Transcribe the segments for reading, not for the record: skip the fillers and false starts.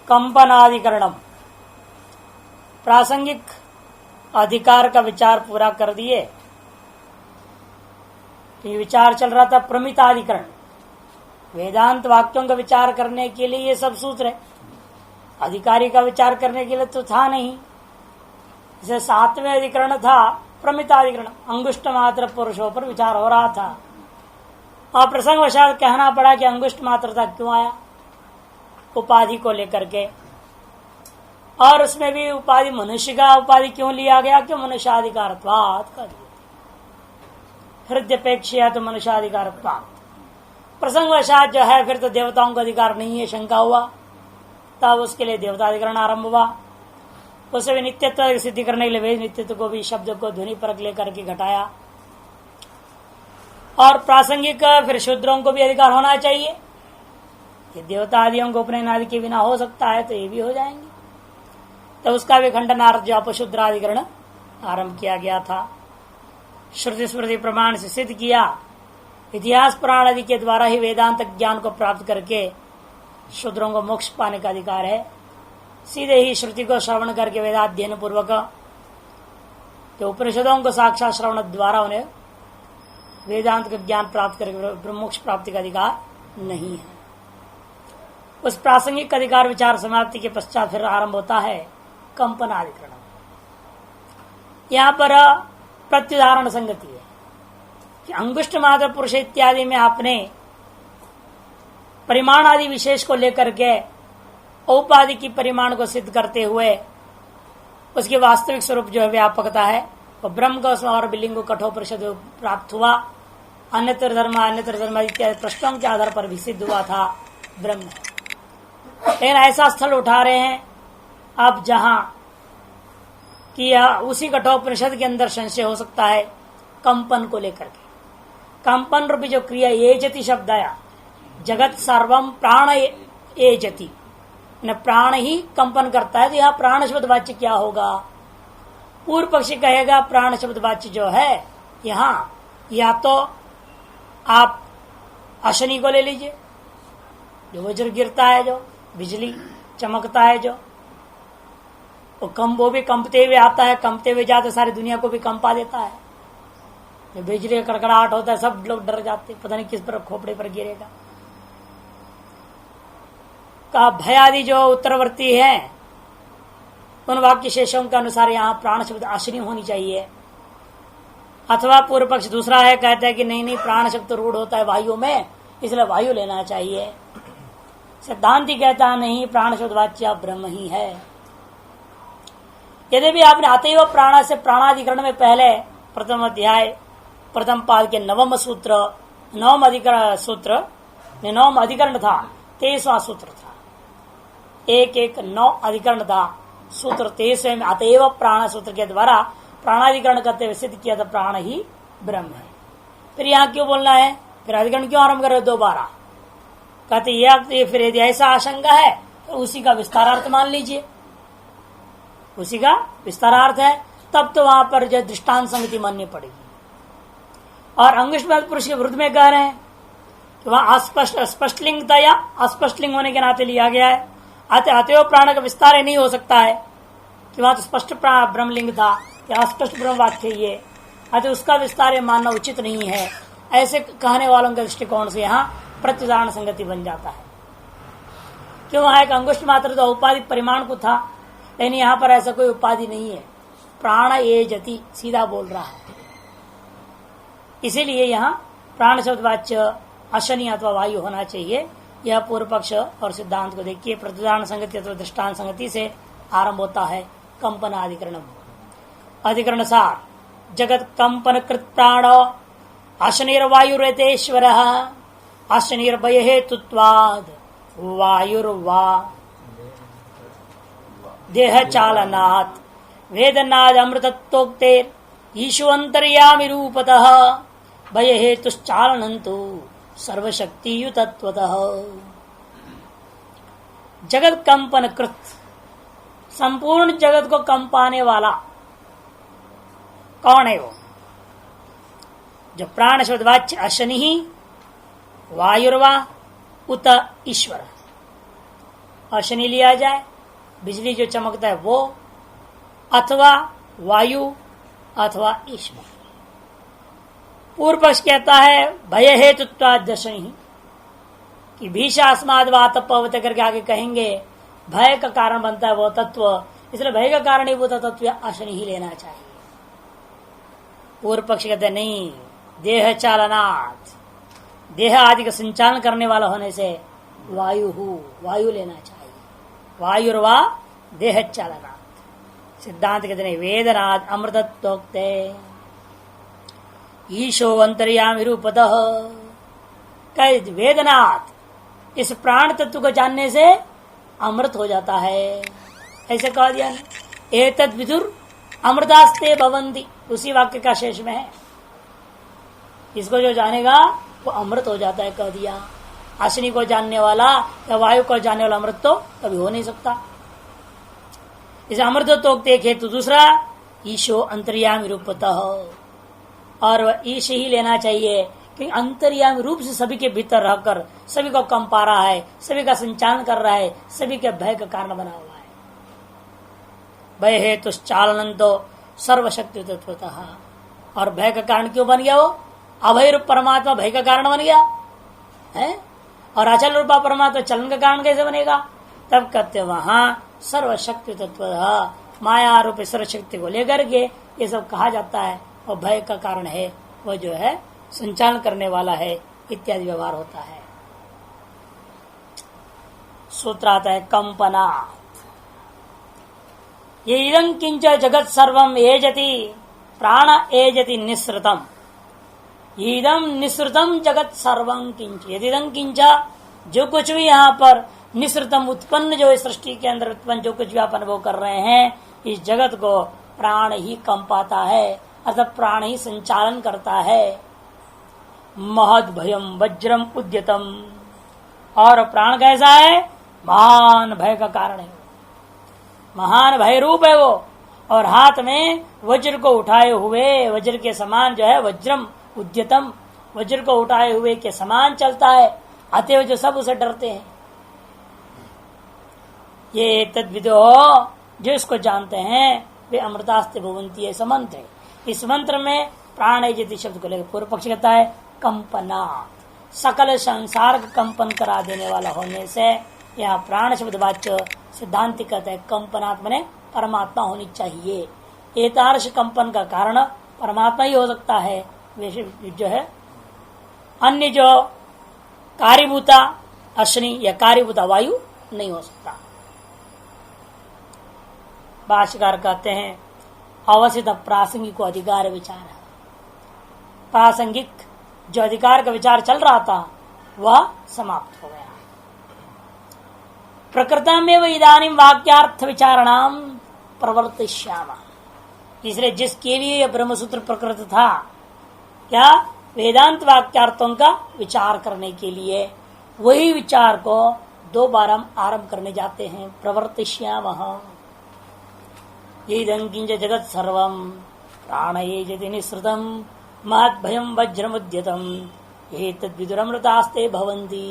कंपनाधिकरणम, प्रासंगिक अधिकार का विचार पूरा कर दिए। तो ये विचार चल रहा था प्रमिताधिकरण, वेदांत वाक्यों का विचार करने के लिए ये सब सूत्र है, अधिकारी का विचार करने के लिए तो था नहीं। जैसे 7वें अधिकरण था प्रमिताधिकरण, अंगुष्ठ मात्र पुरुषों पर विचार हो रहा था और प्रसंगवशात कहना पड़ा कि अंगुष्ठ मात्रता क्यों आया, उपाधि को लेकर के। और उसमें भी उपाधि मनुष्य का उपाधि क्यों लिया गया, क्यों मनुष्याधिकारत्वात् का दिया, हृदयपेक्षया तो मनुष्याधिकारत्वात्। प्रसंगवशात जो है फिर तो देवताओं का अधिकार नहीं है, शंका हुआ, तब उसके लिए देवताधिकरण आरंभ हुआ। उसे भी नित्यत्व की सिद्धि करने के लिए वेद नित्यत्व को भी शब्द को ध्वनि परक लेकर के घटाया। और प्रासंगिक फिर शूद्रों को भी अधिकार होना चाहिए, ये देवता आदियों को उपनयन आदि के बिना हो सकता है तो ये भी हो जाएंगे। तो उसका भी खंडनार्थ जो अपशूद्राधिकरण आरंभ किया गया था। श्रुति स्मृति प्रमाण से सिद्ध किया, इतिहास पुराण आदि के द्वारा ही वेदांत ज्ञान को प्राप्त करके शूद्रों को मोक्ष पाने का अधिकार है। सीधे ही श्रुति को श्रवण करके वेदाध्ययन पूर्वक तो उपनिषदों को साक्षात श्रवण द्वारा उन्हें वेदांत का ज्ञान प्राप्त करके मोक्ष प्राप्ति का अधिकार नहीं है। उस प्रासंगिक अधिकार विचार समाप्ति के पश्चात फिर आरंभ होता है कंपनाधिकरण। यहाँ पर प्रत्युदाहरण संगति है कि अंगुष्ठ मात्र पुरुष इत्यादि में आपने परिमाण आदि विशेष को लेकर के औपाधि की परिमाण को सिद्ध करते हुए उसकी वास्तविक स्वरूप जो है व्यापकता है, वो ब्रह्म का उसमें और बिलिंग को कठोपनिषद प्राप्त हुआ। अन्यत्र धर्म इत्यादि प्रश्नों के आधार पर भी सिद्ध हुआ था ब्रह्म। लेकिन ऐसा स्थल उठा रहे हैं अब जहां कि उसी कठोपनिषद के अंदर संशय हो सकता है कंपन को लेकर के। कंपन रूपी जो क्रिया एजति शब्द आया, जगत सर्वम प्राण एजति, न प्राण ही कंपन करता है, तो यह प्राण शब्द वाच्य क्या होगा? पूर्व पक्षी कहेगा प्राण शब्द वाच्य जो है यहाँ या तो आप अशनि को ले लीजिए, जो वज्र गिरता है, जो बिजली चमकता है, जो वो भी कंपते हुए आता है, कंपते हुए जाते सारी दुनिया को भी कंपा देता है। जो बिजली का कड़कड़ाहट होता है सब लोग डर जाते, पता नहीं किस पर खोपड़े पर गिरेगा। का भयादि जो उत्तरवर्ती है उन वाक्य शेषों के अनुसार यहाँ प्राण शब्द अशनि होनी चाहिए। अथवा पूर्व पक्ष दूसरा है, कहते हैं कि नहीं प्राण शब्द रूढ़ होता है वायु में, इसलिए वायु लेना चाहिए। सिद्धांति कहता है नहीं, प्राण शब्द वाच्य ब्रह्म ही है। यदि भी आपने अतएव प्राण से प्राणाधिकरण में पहले प्रथम अध्याय प्रथम पाद के नवम सूत्र, नवम अधिकरण सूत्र, नवम अधिकरण था, 23वां सूत्र था, 1-1-9 अधिकरण था। सूत्र 23वें में अतएव प्राण सूत्र के द्वारा प्राणाधिकरण करते हुए सिद्ध किया था प्राण ही ब्रह्म है। फिर यहाँ क्यों बोलना है, फिर अधिकरण क्यों आरंभ कर रहे दोबारा? कहते यह फिर यदि ऐसा आशंका है तो उसी का विस्तारार्थ मान लीजिए, उसी का विस्तारार्थ है, तब तो वहां पर जो दृष्टांत संगति माननी पड़ेगी। और अंगुष्ठ पुरुष के विरुद्ध में कह रहे हैं कि वहां स्पष्ट लिंग था या अस्पष्ट लिंग होने के नाते लिया गया है। अतएव प्राण का विस्तार नहीं हो सकता है कि वहां तो स्पष्ट ब्रह्मलिंग था या अस्पष्ट ब्रह्म वाक्य ये, अतः उसका विस्तार मानना उचित नहीं है। ऐसे कहने वालों के दृष्टिकोण से यहाँ प्रत्युदाहरण संगति बन जाता है। क्यों वहां एक अंगुष्ठ मात्र तो उपाधि परिमाण को था, लेकिन यहाँ पर ऐसा कोई उपाधि नहीं है, प्राण एजति सीधा बोल रहा है। इसीलिए यहाँ प्राण शब्द वाच्य अशनि अथवा वायु होना चाहिए। यह पूर्व पक्ष और सिद्धांत को देखिए, प्रत्युदाहरण संगति अथवा दृष्टांत संगति से आरंभ होता है कंपनाधिकरण। अधिकरण सार, जगत कंपन कृत प्राण अशनिर्वायुरेतेश्वर अशनिर्भय हेतुत्वाद वायुर्वा देह चालनात् वेदनाद अमृतत्वोक्तेर ईशुअंतर्यामि रूपतः भय हेतुश्चालनन्तु सर्वशक्तियुतत्वतः। जगत कंपन कृत, संपूर्ण जगत को कंपाने वाला कौन है? वो जो प्राण शब्दवाच्य अशनि ही वायुर्वा उत ईश्वर, अशनि लिया जाए, बिजली जो चमकता है वो, अथवा वायु अथवा ईश्वर। पूर्व पक्ष कहता है भय हेतुत्वादर्शनी कि भीषास्माद वात पवत करके आगे कहेंगे भय का कारण बनता है वो तत्व, इसलिए भय का कारण ही वो तत्व अशनि ही लेना चाहिए। पूर्व पक्ष कहते नहीं, देह चालनात्, देह आदि का संचालन करने वाला होने से वायु लेना चाहिए। वायुर्वा देह चालनात्। सिद्धांत कहते नहीं, वेदनात् अमृतत्वोक्ते ईशो अंतर्यामी रूपतः। वेदनात्, इस प्राण तत्व को जानने से अमृत हो जाता है, ऐसे कह दिया। एतद् विदुर अमृतास्ते भवन्ति, उसी वाक्य का शेष में है। इसको जो जानेगा वो अमृत हो जाता है, कह दिया। अश्विनी को जानने वाला या वायु को जानने वाला अमृत तो कभी हो नहीं सकता। इसे अमृत तो एक हेतु। दूसरा, ईशो अंतर्यामी रूपतः, और वह ईश ही लेना चाहिए कि अंतर्यामी रूप से सभी के भीतर रहकर सभी को कंपा रहा है, सभी का संचालन कर रहा है, सभी के भय का कारण बना हुआ है। भय हेतु चालन तो सर्वशक्ति तत्वतः। और भय का कारण क्यों बन गया? वो अभय रूप परमात्मा भय का कारण बन गया है, और अचल रूपा परमात्मा चलन का कारण कैसे बनेगा? तब कहते वहां सर्वशक्ति तत्वतः, माया रूप सर्वशक्ति को लेकर के ये सब कहा जाता है। और भय का कारण है वो जो है संचालन करने वाला है, इत्यादि व्यवहार होता है। सूत्र आता है कंपना। ये इदं किंच जगत सर्वम एजति प्राण एजति निसृतम। इदं निसृतम जगत सर्वं किंच, यदिदं किंच, जो कुछ भी यहाँ पर निसृतम उत्पन्न, जो इस सृष्टि के अंदर उत्पन्न जो कुछ भी आप अनुभव कर रहे हैं, इस जगत को प्राण ही कंपाता है, अर्थात प्राण ही संचालन करता है। महद भयम वज्रम उद्यतम, और प्राण कैसा है? महान भय का कारण है, महान भय रूप है वो। और हाथ में वज्र को उठाए हुए, वज्र के समान जो है, वज्रम उद्यतम, वज्र को उठाए हुए के समान चलता है, अतएव जो सब उसे डरते हैं। ये तद्विदो, जो इसको जानते हैं वे अमृतास्ते भवन्ति, ऐसा मंत्र है। इस मंत्र में प्राण यदि शब्द को लेकर पूर्व पक्ष कहता है कंपना, सकल संसार का कंपन करा देने वाला होने से यहाँ प्राण शब्द वाच्य सिद्धांति कहते हैं कंपनात्मा ने परमात्मा होनी चाहिए। एतादृश कंपन का कारण परमात्मा ही हो सकता है, वैसे जो है अन्य जो कार्यभूता अश्विनी या कार्यभूता वायु नहीं हो सकता। भाष्यकार कहते हैं अवसित प्रासंगिक को अधिकार विचार, प्रासंगिक जो अधिकार का विचार चल रहा था वह समाप्त हो गया। प्रकृतम एवं इदानीं वाक्यार्थ विचारणाम प्रवर्तिष्यामः, इसलिए जिसके लिए यह ब्रह्मसूत्र प्रकृत था, क्या वेदांत वाक्यार्थों का विचार करने के लिए, वही विचार को दोबारा हम आरंभ करने जाते हैं। प्रवर्तिष्यामः इदं किंच जगत सर्वं प्राणयेजति निसृतं महत् भयं वज्रमुद्यतं एतद्विदुरमृतास्ते भवन्ति।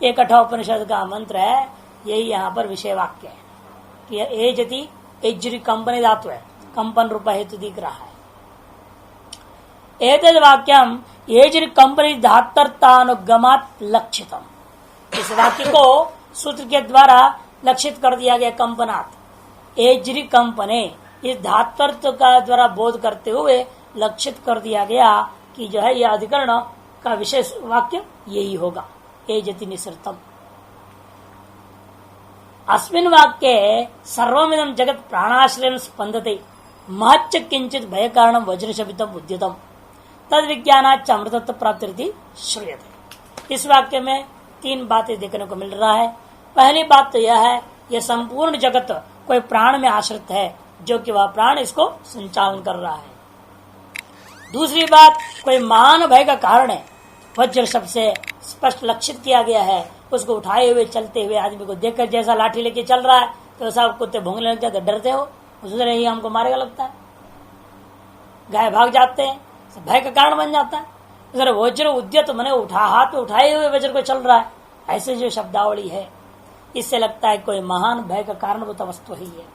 ये कठोपनिषद का मंत्र है, यही यहाँ पर विषय वाक्य है कि एजति एज्री कंपनी धातु है, कंपन रूप हेतु दिख रहा है। एतद् वाक्यम एज्री कंपनी धातर्थानुगमात् लक्षितम, इस वाक्य को सूत्र के द्वारा लक्षित कर दिया गया। कंपनात् एज्री कंपने, इस धातुत्व का द्वारा बोध करते हुए लक्षित कर दिया गया कि जो है यह अधिकरण का विशेष वाक्य यही होगा, एजति निसृतम। अस्मिन् वाक्ये सर्वमिदं जगत प्राणाश्रयं स्पंदते महच्च किंचित भय कारणं वज्रशपितम उद्यतम तद विज्ञानाच्च अमृतत्व प्राप्ति श्रूयते। इस वाक्य में तीन बातें देखने को मिल रहा है। पहली बात तो यह है, यह संपूर्ण जगत कोई प्राण में आश्रित है, जो कि वह प्राण इसको संचालन कर रहा है। दूसरी बात, कोई महान भय का कारण है, वज्र शब्द से स्पष्ट लक्षित किया गया है। उसको उठाए हुए चलते हुए आदमी को देखकर जैसा लाठी लेके चल रहा है तो वैसा कुत्ते भोंगने लग जाते, डरते हो, उसने ही हमको मारेगा लगता है, गाय भाग जाते हैं, भय का कारण बन जाता है। वज्र उद्यत मने उठा, हाथ में उठाए हुए वज्र को चल रहा है, ऐसे जो शब्दावली है इससे लगता है कोई महान भय का कारणभूत वस्तु ही है।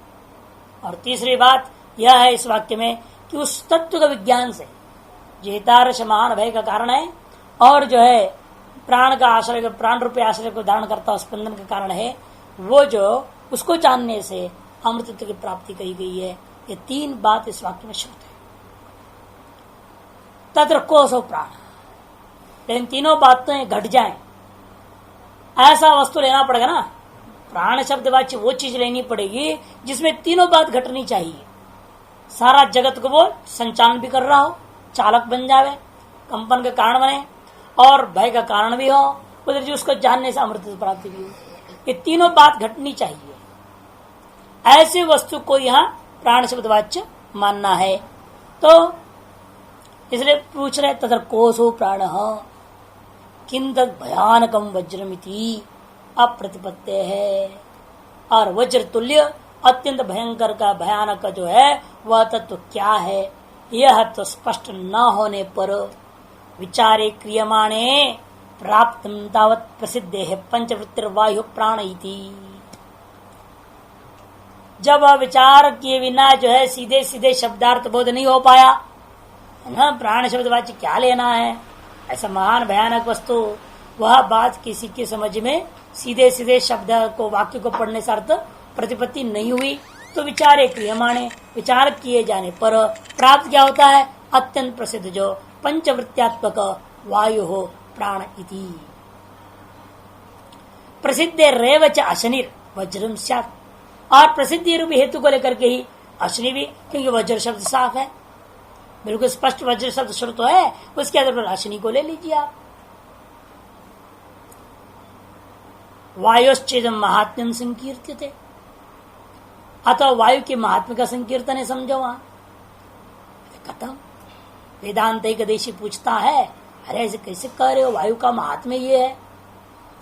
और तीसरी बात यह है इस वाक्य में कि उस तत्व का विज्ञान से जेतारस महान भय का कारण है और जो है प्राण का आश्रय, प्राण रूपी आश्रय को धारण करता हुआ स्पंदन का कारण है, वो जो उसको जानने से अमृतत्व की प्राप्ति कही गई है। ये तीन बात इस वाक्य में शुद्ध है। तत्र कोसो प्राण, लेकिन तीनों बातें घट जाएं, ऐसा वस्तु लेना पड़ेगा ना। प्राण शब्द वाच्य वो चीज लेनी पड़ेगी जिसमें तीनों बात घटनी चाहिए। सारा जगत को वो संचालन भी कर रहा हो, चालक बन जावे, कंपन का कारण बने और भय का कारण भी हो, उधर जी उसको जानने से अमृत प्राप्ति भी हो। ये तीनों बात घटनी चाहिए। ऐसे वस्तु को यहाँ प्राण शब्द वाच्य मानना है। तो इसलिए पूछ रहे तथा कोसो प्राण किंद भयानकम वज्रमिति अप्रतिपत्ति है। और वज्र तुल्य अत्यंत भयंकर का भयानक का जो है वह तत्व क्या है, यह तो स्पष्ट न होने पर विचारे क्रियमाणे प्राप्त तावत प्रसिद्ध है पंचवृत्तिर्वायु प्राण इति। जब विचार किए बिना जो है सीधे सीधे शब्दार्थ बोध नहीं हो पाया ना, प्राण शब्द वाच्य क्या लेना है, ऐसा महान भयानक वस्तु, वह बात किसी की समझ में सीधे सीधे शब्द को वाक्य को पढ़ने से अर्थ प्रतिपत्ति नहीं हुई। तो विचारे क्रियमाणे, विचार किए जाने पर प्राप्त क्या होता है, अत्यंत प्रसिद्ध जो पंचवृत्त्यात्मक वायु हो प्राण इति। प्रसिद्ध रेवच अशनिर वज्रम स्यात्, और प्रसिद्धि रूपी हेतु को लेकर के ही अशनि भी, क्योंकि वज्र शब्द साफ है, बिल्कुल स्पष्ट वज्र शब्द श्रुत है, उसके आधार पर अशनि को ले लीजिए आप। वायुश्चेद महात्म्यम संकीर्त्यते, अतः वायु के महात्म्य का संकीर्तन है, समझो वहां खत्म। वेदांत एक देशी पूछता है, अरे ऐसे कैसे कह रहे हो, वायु का महात्म्य ये है,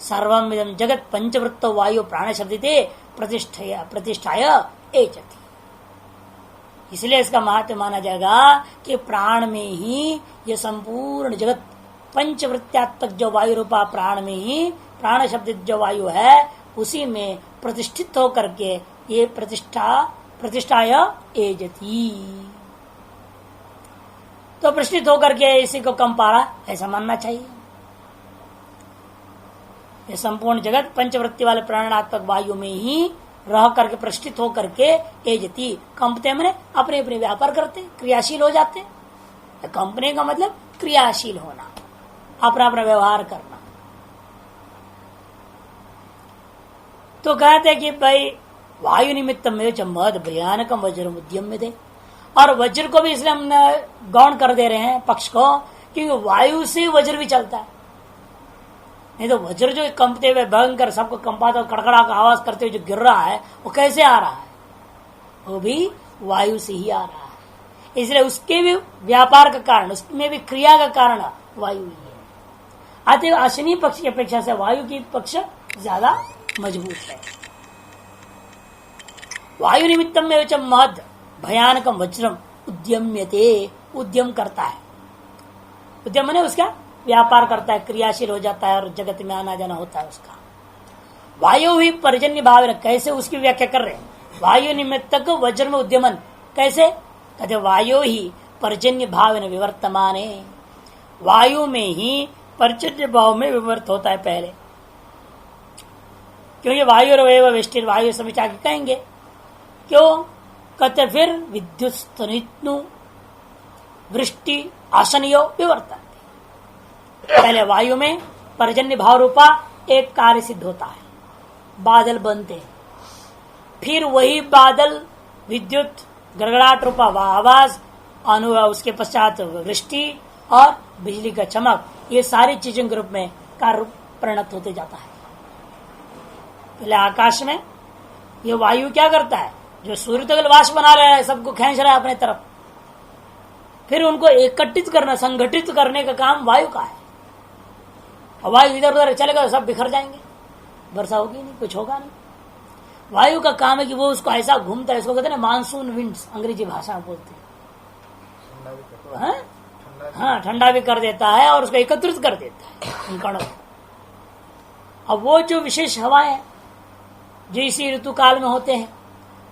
सर्वम इदं जगत पंचवृत्तो वायु प्राण शब्दिते प्रतिष्ठाय एचति। इसलिए इसका महत्व माना जाएगा कि प्राण में ही ये संपूर्ण जगत पंचवृत्त्यात्मक जो वायु रूपा प्राण में ही प्राण शब्द जो वायु है उसी में प्रतिष्ठित होकर के ये प्रतिष्ठाय एजति। तो प्रतिष्ठित होकर के इसी को कम पारा ऐसा मानना चाहिए। ये संपूर्ण जगत पंचवृत्ति वाले प्राणात्मक वायु में ही रह करके प्रतिष्ठित होकर के एजति, कंपते मैंने अपने अपने व्यापार करते, क्रियाशील हो जाते। कंपनी का मतलब क्रियाशील होना, अपना अपना व्यवहार करना। तो कहते कि भाई वायु निमित्त में मद भयानकम वज्र उद्यम में थे, और वज्र को भी इसलिए हमने गौण कर दे रहे हैं पक्ष को, क्योंकि वायु से वज्र भी चलता है। नहीं तो वज्र जो कंपते हुए भयंकर सबको कंपाता कड़कड़ा का आवाज करते हुए जो गिर रहा है वो कैसे आ रहा है, वो भी वायु से ही आ रहा है। इसलिए उसके भी व्यापार का कारण, उसमें भी क्रिया का कारण वायु ही है। अतः अश्विनी पक्ष की अपेक्षा से वायु की पक्ष ज्यादा मजबूत है। वायु निमित्तम में महद भयानकम वज्रम उद्यम्यते, उद्यम करता है, उद्यम ने उसका व्यापार करता है, क्रियाशील हो जाता है और जगत में आना जाना होता है उसका। वायु ही पर्जन्य भाव, कैसे उसकी व्याख्या कर रहे हैं, वायु निमित्तक वज्र में उद्यमन कैसे कहते, वायु ही पर्जन्य भाव में विवर्तमान है, वायु में ही पर्जन्य भाव में विवर्त होता है पहले, क्योंकि वायु रवेव वेष्टिर, वायु सभी आगे कहेंगे क्यों कहते, फिर विद्युत स्तनित्नु वृष्टि आसनियो विवर्तन। पहले वायु में पर्जन्य भाव रूपा एक कार्य सिद्ध होता है, बादल बनते हैं, फिर वही बादल विद्युत गड़गड़ाहट रूपा आवाज, उसके पश्चात वृष्टि और बिजली का चमक, ये सारी चीजों के रूप में कार्य परिणत होते जाता है। पहले आकाश में ये वायु क्या करता है, जो सूर्य तक वाष्प बना रहा है, सबको खींच रहा है अपने तरफ, फिर उनको एकत्रित करना, संगठित करने का काम वायु का है। वायु इधर उधर चलेगा सब बिखर जाएंगे, वर्षा होगी नहीं, कुछ होगा नहीं। वायु का काम है कि वो उसको ऐसा घूमता है, इसको कहते हैं मानसून विंड्स, अंग्रेजी भाषा में बोलते हैं। हाँ, ठंडा भी कर देता है और उसको एकत्रित कर देता है उन कणों। अब वो जो विशेष हवाएं जो इसी ऋतु काल में होते हैं,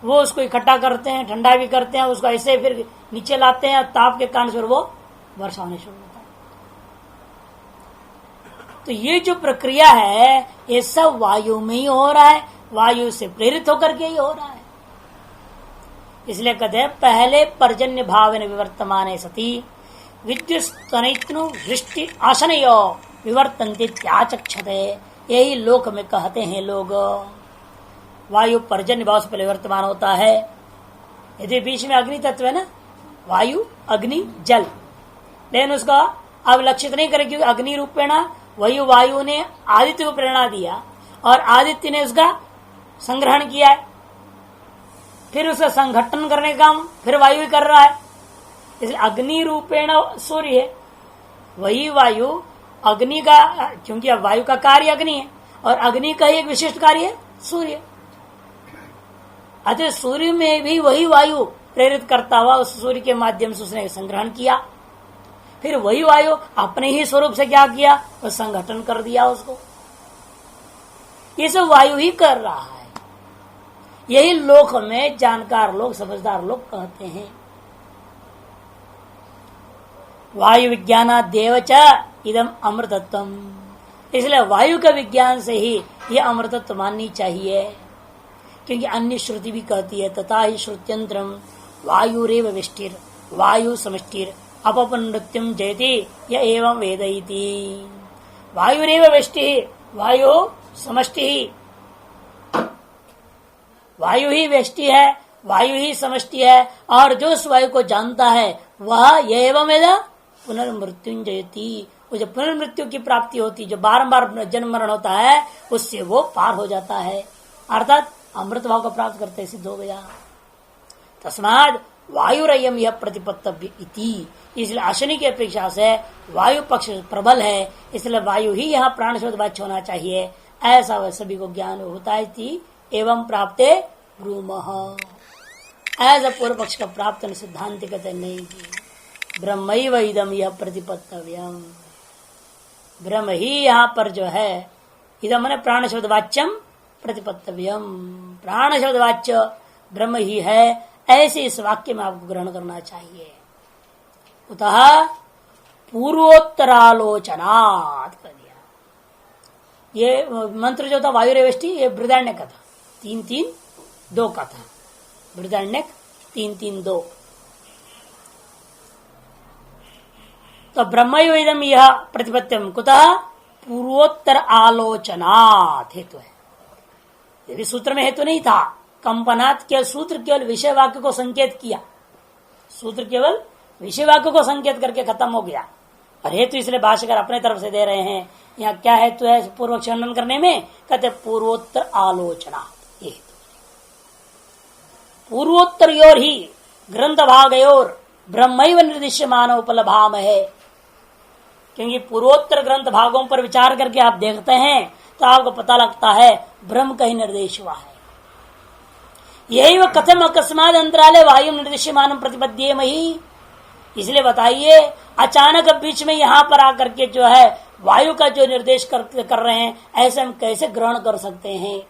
वो उसको इकट्ठा करते हैं, ठंडा भी करते हैं, उसको ऐसे फिर नीचे लाते हैं, ताप के कारण से वो वर्षा होने शुरू होता है। तो ये जो प्रक्रिया है ये सब वायु में ही हो रहा है, वायु से प्रेरित होकर के ही हो रहा है। इसलिए कहते हैं पहले पर्जन्य भावेन विवर्तमाने सती विद्युस्तनैत्नु वृष्टि आशनयो विवर्तन्ते त्याचक्षते। यही लोक में कहते हैं लोग, वायु पर्जन्य भाव से पहले वर्तमान होता है। यदि बीच में अग्नि तत्व है ना, वायु अग्नि जल, लेकिन उसका अब लक्षित नहीं करे क्योंकि अग्नि रूपेण वही वायु ने आदित्य को प्रेरणा दिया और आदित्य ने उसका संग्रहण किया है, फिर उसका संघटन करने का काम फिर वायु ही कर रहा है। इसलिए अग्नि रूपेण सूर्य है, वही वायु अग्नि का, क्योंकि अब वायु का कार्य अग्नि है और अग्नि का ही एक विशिष्ट कार्य है सूर्य। अतः सूर्य में भी वही वायु प्रेरित करता हुआ उस सूर्य के माध्यम से उसने संग्रहण किया, फिर वही वायु अपने ही स्वरूप से क्या किया, वो संगठन कर दिया उसको। ये सब वायु ही कर रहा है। यही लोक में जानकार लोग, समझदार लोग कहते हैं वायु विज्ञानादेव च इदम अमृतत्वम। इसलिए वायु का विज्ञान से ही यह अमृतत्व माननी चाहिए, क्योंकि अन्य श्रुति भी कहती है तथा ही श्रुत्यंत्रम वायुरेव विष्टिर वायु समष्टिर अपपन नृत्यम जयति य एवं वेदयति। वायुरेव विष्टि, वायु समष्टि, वायु ही व्यष्टि है, वायु ही समष्टि है, और जो उस वायु को जानता है वह ये एवं वेद पुनर्मृत्युंजयति। वो जो पुनर्मृत्यु की प्राप्ति होती, जो बारंबार जन्म मरण होता है, उससे वो पार हो जाता है, अर्थात अमृत भाव को प्राप्त करते सिद्ध हो गया। तस्माद वायुरयम यह प्रतिपत्तव्य इति। इसलिए अशनि की अपेक्षा से वायु पक्ष प्रबल है, इसलिए वायु ही यहाँ प्राण शब्द वाच्य होना चाहिए, ऐसा वह सभी को ज्ञान होता है। एवं प्राप्ते ब्रूमः, ऐसा पूर्व पक्ष का प्राप्त सिद्धांत कहते नहीं की ब्रह्मैव इदम यह प्रतिपत्तव्यम। ब्रह्म ही यहाँ पर जो है, इदम माने प्राण शब्द वाच्यम प्रतिपत्तव्यम, प्राण शब्द वाच्य ब्रह्म ही है, ऐसे इस वाक्य में आपको ग्रहण करना चाहिए। अतः पूर्वोत्तरालोचनात् कर दिया। ये मंत्र जो था वायुरेवष्टि, ये बृहदारण्यक का था, 3-3-2 का था, बृहदारण्यक 3-3-2। तो ब्रह्मयोइदम यह प्रतिपत्त्यम कुतः पूर्वोत्तर आलोचनात् हेतु है। ये भी सूत्र में हेतु नहीं था, कंपनात् केवल सूत्र केवल विषय वाक्य को संकेत किया, सूत्र केवल विषय वाक्य को संकेत करके खत्म हो गया। और हेतु इसलिए भाष्यकार अपने तरफ से दे रहे हैं। यहाँ क्या हेतु है पूर्व खंडन करने में, कहते पूर्वोत्तर आलोचना। ये हेतु पूर्वोत्तर योर ही ग्रंथ भागयोर ब्रह्मैव निर्दिश्यमान उपलभाम है, क्योंकि पूर्वोत्तर ग्रंथ भागों पर विचार करके आप देखते हैं तो आपको पता लगता है ब्रह्म का ही निर्देश हुआ है। यही वह कथम अकस्मात अंतराले वायु निर्देश्यमान प्रतिपद्ये मही। इसलिए बताइए अचानक बीच में यहाँ पर आकर के जो है वायु का जो निर्देश कर रहे हैं, ऐसे हम कैसे ग्रहण कर सकते हैं।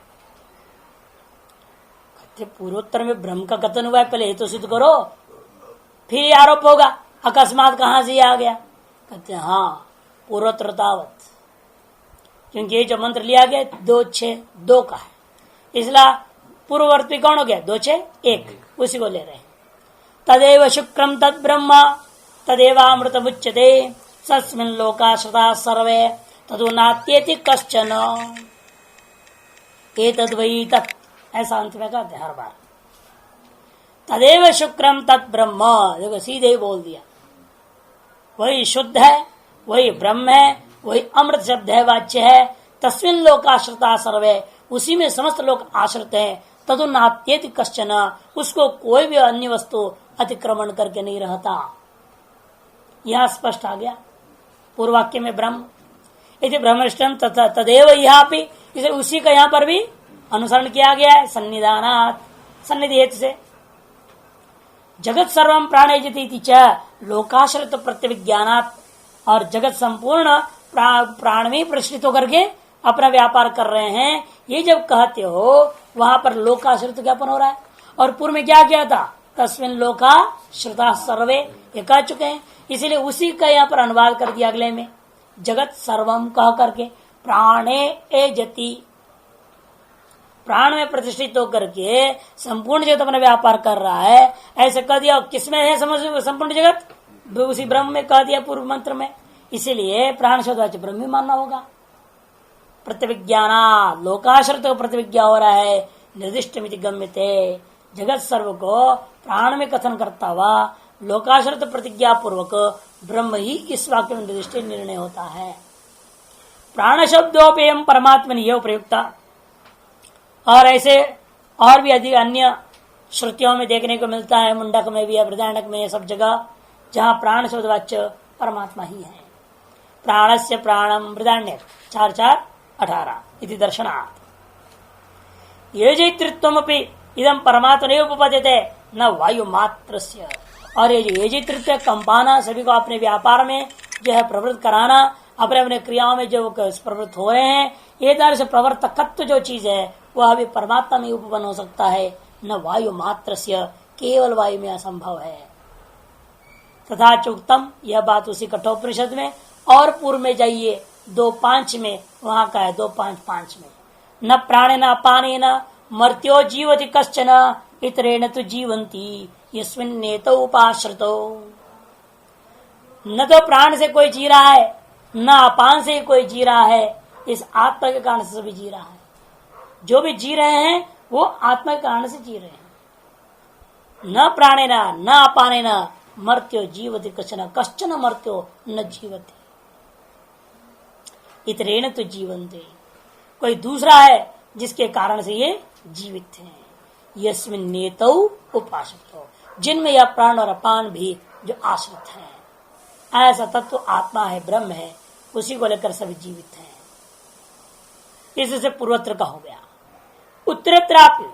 पूर्वोत्तर में ब्रह्म का कथन हुआ है, पहले ये तो सिद्ध करो, फिर आरोप होगा अकस्मात कहां से आ गया। कहते हाँ पूर्वोत्तर तावत, क्योंकि ये जो मंत्र लिया गया 2-6-2 का है, इसलिए पूर्ववर्ती कौन हो गया 2-6-1, उसी को ले रहे हैं। तदेव शुक्रम तद ब्रह्म तदेवामृत मुच्यते सस्मिन् लोकाश्रिता सर्वे तदो नात्येति कश्चन एतद् वै तत्, ऐसा अंत में कहते हर बार। तदेव शुक्रम तत् ब्रह्म, देखो सीधे ही बोल दिया, वही शुद्ध है, वही ब्रह्म है, वही अमृत शब्द है, वाच्य है। तस्मिन् लोकाश्रिता सर्वे, उसी में समस्त लोग आश्रित हैं। तदु नात्येति कश्चन, उसको कोई भी अन्य वस्तु अतिक्रमण करके नहीं रहता। यह स्पष्ट आ गया पूर्वाक्य में ब्रह्म यदि ब्रह्मनिष्ठम तथा तदेव यहाँ पे, इसे उसी का यहाँ पर भी अनुसरण किया गया है सन्निधानात्, सन्निधि हेतु से। जगत सर्वम प्राणेजति च लोकाश्रित प्रत्यविज्ञानात्, और जगत संपूर्ण प्राण में प्रश्रित होकर के अपना व्यापार कर रहे हैं, ये जब कहते हो वहां पर लोकाश्रित ज्ञापन हो रहा है। और पूर्व में क्या किया था, तस्मिन लोका श्रुता सर्वे, ये कह चुके हैं। इसीलिए उसी का यहाँ पर अनुवाद कर दिया अगले में, जगत सर्वम कह करके प्राणे ए जति, प्राण में प्रतिष्ठित होकर के संपूर्ण जगत अपना व्यापार कर रहा है, ऐसे कह दिया। किसमें है समझ संपूर्ण जगत, उसी ब्रह्म में कह दिया पूर्व मंत्र में। इसीलिए प्राण शब्द ब्रह्म ही मानना होगा। प्रतिविज्ञाना लोकाश्रित प्रतिविज्ञा हो रहा है, निर्दिष्ट मिति गम्यते, जगत सर्व को प्राण में कथन करता हुआ लोकाश्रित प्रतिज्ञा पूर्वक ब्रह्म ही इस वाक्य में निर्दिष्ट निर्णय होता है। प्राण शब्दोपेयम परमात्मा यह प्रयुक्ता, और ऐसे और भी अधिक अन्य श्रुतियों में देखने को मिलता है, मुंडक में भी, बृहदारण्यक में, सब जगह जहाँ प्राण शब्द वाच्य परमात्मा ही है। प्राणस्य प्राणम बृहदारण्यक 4:4-18 इति दर्शनात् ये जैतृत्वमपि इदम परमात्मा उपपद्यते न वायु मात्रस्य। और ये जो येजितृत्व कंपाना, सभी को अपने व्यापार में जो है प्रवृत्त कराना, अपने अपने क्रियाओं में जो प्रवृत्त हो रहे हैं, ये तरह से प्रवर्तकत्व जो चीज है वह अभी परमात्मा में उपपन्न हो सकता है, न वायु मात्रस्य, केवल वायु में असंभव है। तथा चुक्तम, यह बात उसी कठोपनिषद में और पूर्व में जाइए 2:5 में, वहां का है 2:5 में, न प्राणे न अपाने न मर्त्यो जीवति कश्चन इतरेण तु जीवंती यस्मिन्नेतो उपाश्रितो। न तो प्राण से कोई जी रहा है, न अपान से कोई जी रहा है, इस आत्मा के कारण से सभी जी रहा है। जो भी जी रहे हैं वो आत्मा के कारण से जी रहे हैं। न प्राणे न अपाने न मर्त्यो जीवति कश्चन, कश्चन मर्त्यो न जीवति इतरेण तो जीवंते, कोई दूसरा है जिसके कारण से ये जीवित हैं। यस्मिन् नेतौ उपाश्रितो, जिनमें यह प्राण और अपान भी जो आश्रित है, ऐसा तत्व आत्मा है, ब्रह्म है, उसी को लेकर सभी जीवित हैं। इससे पूर्वत्र का हो गया। उत्तरत्रापि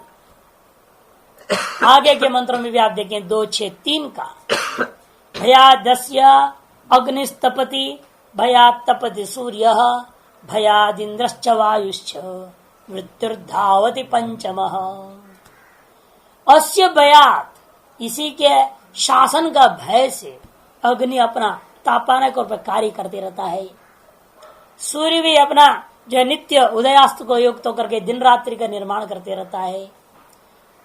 आगे के मंत्रों में भी आप देखें 2:6-3 का, भयादस्य अग्निस्तपति भयात् तपति सूर्य भयादिन्द्रश्च वायुश्च मृत्युर्धावति पंचमः। अस्य भयात्, इसी के शासन का भय से अग्नि अपना तापाना को कार्य करते रहता है, सूर्य भी अपना जो नित्य उदयास्त को युक्त होकर के दिन रात्रि का निर्माण करते रहता है।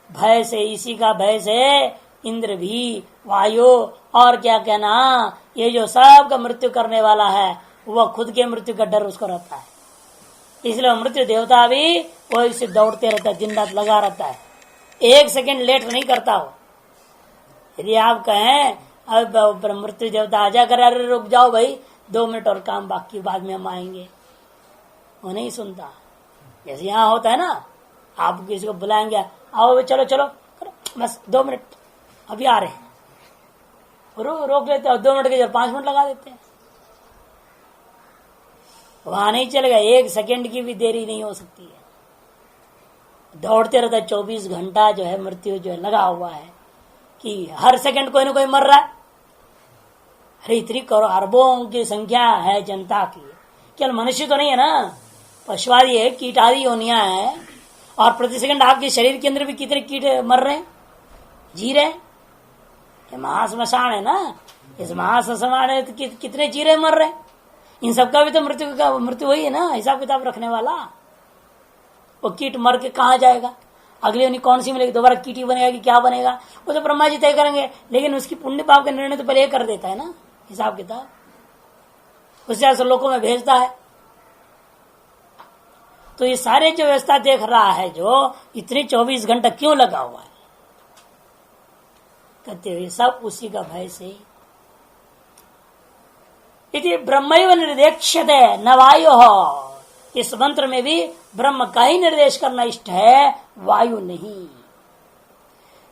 भय से, इसी का भय से इंद्र भी, वायु और क्या कहना, ये जो सब का मृत्यु करने वाला है वह खुद के मृत्यु का डर उसको रहता है। इसलिए मृत्यु देवता भी वो इसे दौड़ते रहता है, दिन रात लगा रहता है, 1 सेकंड लेट नहीं करता हो। यदि आप कहें अब मृत्यु देवता आ जाकर, अरे रुक जाओ भाई 2 मिनट और काम बाकी, बाद में हम आएंगे, वो नहीं सुनता। जैसे यहाँ होता है ना, आप किसी को बुलाएंगे, आओ चलो चलो करो, बस 2 मिनट अभी आ रहे हैं, रोक लेते हैं, 2 मिनट के 5 मिनट लगा देते हैं। वहां नहीं चलेगा, 1 सेकंड की भी देरी नहीं हो सकती है। दौड़ते रहता है 24 घंटा, जो है मृत्यु जो है लगा हुआ है कि हर सेकंड कोई ना कोई मर रहा है। अरे इतनी करोड़ अरबों की संख्या है जनता की, केवल मनुष्य तो नहीं है ना, पशुआदि है, कीट आदि योनियां है, और प्रति सेकंड आपके शरीर के अंदर भी कितने कीट मर रहे हैं, जी रहे हैं। ये महाश्मशान है ना, इस महाश्मशान है तो कितने जी रहे मर रहे हैं। इन सबका भी तो मृत्यु वही है ना, हिसाब किताब रखने वाला। वो कीट मर के कहाँ जाएगा, अगली योनि कौन सी मिलेगी, दोबारा कीटी बनेगा कि क्या बनेगा, वो तो ब्रह्मा जी तय करेंगे। लेकिन उसकी पुण्य पाप का निर्णय तो पहले कर देता है ना हिसाब किताब, उससे ऐसे लोगों में भेजता है। तो ये सारे जो व्यवस्था देख रहा है, जो इतने 24 घंटा क्यों लगा हुआ है, कहते हुए सब उसी का भय से। इति ब्रह्मैव निर्देक्ष्यते न वायु हो, इस मंत्र में भी ब्रह्म का ही निर्देश करना इष्ट है, वायु नहीं।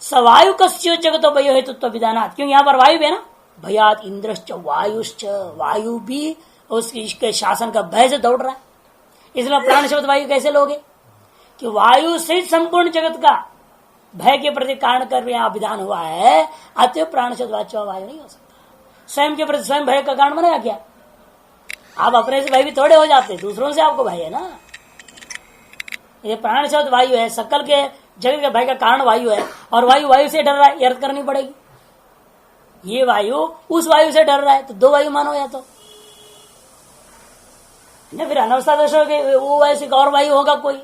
सवायु कस्यो जगतो भयो हेतुत्व विधानात्, क्योंकि यहाँ पर वायु भी है ना, भयात् इंद्रश्च वायुश्च, वायु भी उसके शासन का भय से दौड़ रहा है। इसलिए प्राण शब्द वायु कैसे लोगे, कि वायु से संपूर्ण जगत का भय के प्रति कारण कर यहाँ विधान हुआ है, अतः प्राण शब्द वाच्य वायु नहीं हो सकता। स्वयं के प्रति स्वयं भय का कारण बनेगा क्या, आप अपने से भय भी थोड़े हो जाते, दूसरों से आपको भय है ना। ये प्राण शब्द वायु है, सकल के जगत के भय का कारण वायु है, और वायु से डर रहा है, अर्थ करनी पड़ेगी। ये वायु उस वायु से डर रहा है, तो दो वायु मानो या तो ना, फिर अनवस्था दोष हो गई। वो वैसे और वायु होगा कोई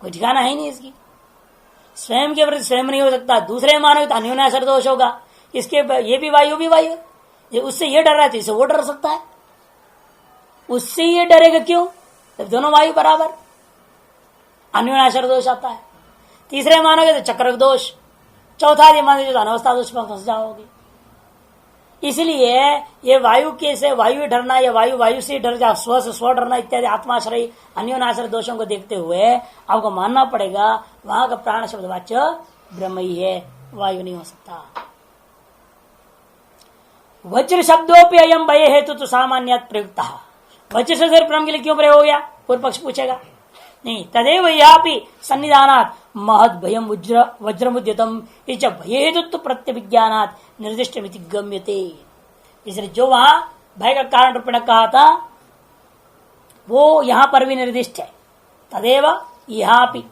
ठिकाना है ही नहीं इसकी। स्वयं के प्रति स्वयं नहीं हो सकता, दूसरे मानो तो अन्योन्याश्रय दोष होगा। इसके ये भी वायु ये उससे ये डर रहा है तो इससे वो डर सकता है, उससे ये डरेगा क्यों? जब दोनों वायु बराबर, अन्योन्याश्रय दोष आता है। तीसरे मानोगे तो चक्रक दोष, चौथा यदि मानोगे तो अनवस्था दोष में फंस जाओगे। इसलिए ये वायु के से वायु डरना या वायु से डर जा, स्व से स्व डरना इत्यादि आत्माश्रय अन्योन्याश्रय दोषों को देखते हुए आपको मानना पड़ेगा वहां का प्राण शब्द वाच्य ब्रह्म ही है, वायु नहीं हो सकता। वज्र शब्दों अयम भय हेतु तो सामान्य प्रयुक्त। वज्र शब्द ब्रह्म के लिए क्यों प्रयोग हो गया? पूर्व पक्ष पूछेगा। नहीं, तदेव यहाँ सन्निधानात महद भयम वज्रमुद्यतम भय हेतु प्रत्यभिज्ञानात निर्दिष्ट गम्यते। इसलिए जो वहां भय का कारण रूपेण कहा था वो यहां पर भी निर्दिष्ट है। तदेव यहाँ भी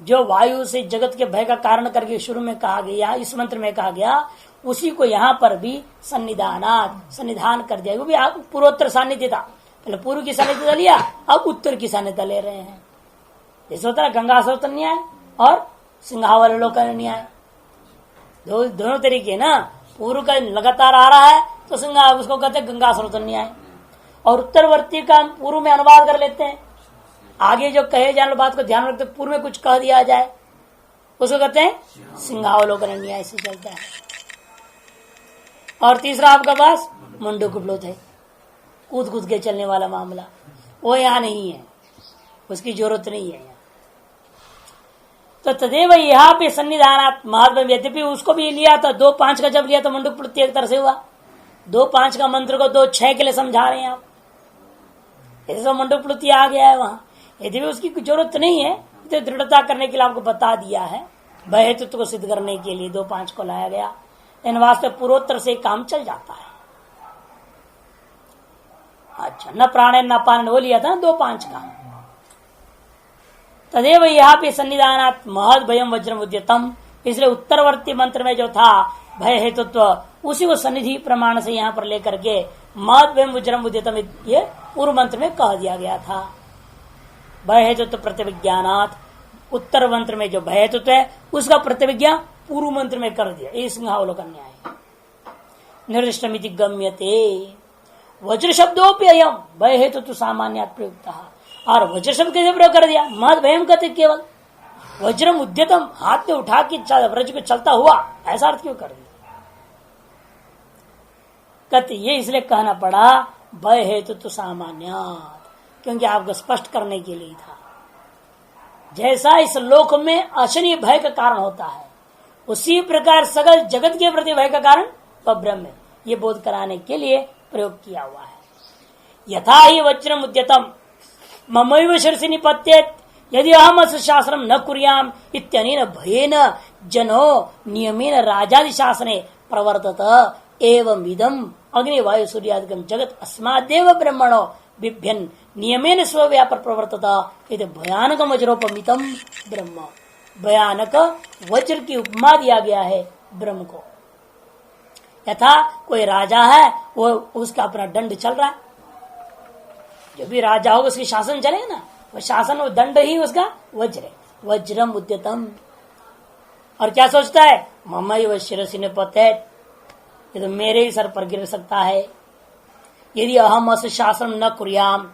जो वायु से जगत के भय का कारण करके शुरू में कहा गया, इस मंत्र में कहा गया, उसी को यहाँ पर भी सन्निधान कर दिया। वो भी पूर्वोत्तर सान्निध्य था, पहले पूर्व की सान्निध्य लिया, अब उत्तर की सान्निध्य ले रहे हैं। जैसे होता है गंगा स्रोत न्याय और सिंहावलोकन न्याय, दोनों तरीके ना। पूर्व का लगातार आ रहा है तो उसको कहते हैं गंगा स्रोत न्याय, और उत्तरवर्ती का पूर्व में अनुवाद कर लेते हैं। आगे जो कहे जाने बात को ध्यान रखते पूर्व में कुछ कह दिया जाए उसको कहते हैं सिंहावलोकन न्याय से चलता है। और तीसरा आपका पास मुंडुकुप्लोत है, कूद के चलने वाला मामला, वो यहाँ नहीं है, उसकी जरूरत नहीं है यहाँ। तो तदेव यहाँ पे सन्निधानात महात्म, यद्यपि उसको भी लिया था 2-5 का, जब लिया तो मुंडुकुप्लोत एक तरह से हुआ। 2-5 का मंत्र को 2-6 के लिए समझा रहे हैं आप, ऐसा मुंडुकुप्लोत आ गया है वहां। यदि उसकी जरूरत नहीं है तो दृढ़ता करने के लिए आपको बता दिया है, भय हेतुत्व को सिद्ध करने के लिए 2-5 को लाया गया। इन वास्ते पूर्वोत्तर से काम चल जाता है। अच्छा, न प्राण न पान वो लिया था 2-5 का। तदेव यहाँ पे सन्निधानात महद भयम वज्रम उद्यतम, इसलिए उत्तरवर्ती मंत्र में जो था भय हेतुत्व उसी को सन्निधि प्रमाण से यहाँ पर लेकर के महद भयम वज्रम उद्यतम ये पूर्व मंत्र में कह दिया गया था। भय हेतुत्व प्रतिविज्ञानात, उत्तर मंत्र में जो भय हेतुत्व है उसका प्रतिविज्ञा पूर्व मंत्र में कर दिया। ये सिंहावलोकन न्याय निर्दिष्टमिति गम्यते। वज्र शब्दों अयम भय हेतु सामान्य प्रयुक्त, और वज्र शब्द कैसे प्रयोग कर दिया? महद भयम कहते केवल, वज्रम उद्यतम हाथ में उठा के व्रज को चलता हुआ, ऐसा अर्थ क्यों कर दिया? कहते ये इसलिए कहना पड़ा भय हेतु सामान्य, क्योंकि आपको स्पष्ट करने के लिए था। जैसा इस लोक में अशनीय भय का कारण होता है, उसी प्रकार सगल जगत के प्रति भय का कारण वह ब्रह्म है, ये बोध कराने के लिए प्रयोग किया हुआ है। यथा ही वज्रम उद्यतम ममैव शिरसि निपत्येत यदि अहम शासनम न कुर्याम इत्यनेन भयेन जनो नियमेन राजादि शासने प्रवर्तत एवं इदम अग्नि वायु सूर्यादिकम जगत अस्मादेव ब्रह्मणो बिभ्यन नियमेन स्वव्यापर प्रवर्तत यदि भयानक वज्रोपमितम ब्रह्म। भयानक वज्र की उपमा दिया गया है ब्रह्म को। यथा कोई राजा है, वो उसका अपना दंड चल रहा है, जो भी राजा होगा उसकी शासन चलेगा ना, वो शासन वो दंड ही उसका वज्र है, वज्रम उद्यतम। और क्या सोचता है? ममैव शिरसि निपत्येत, ये तो मेरे ही सर पर गिर सकता है। यदि अहम अस्य शासन न कुर्याम,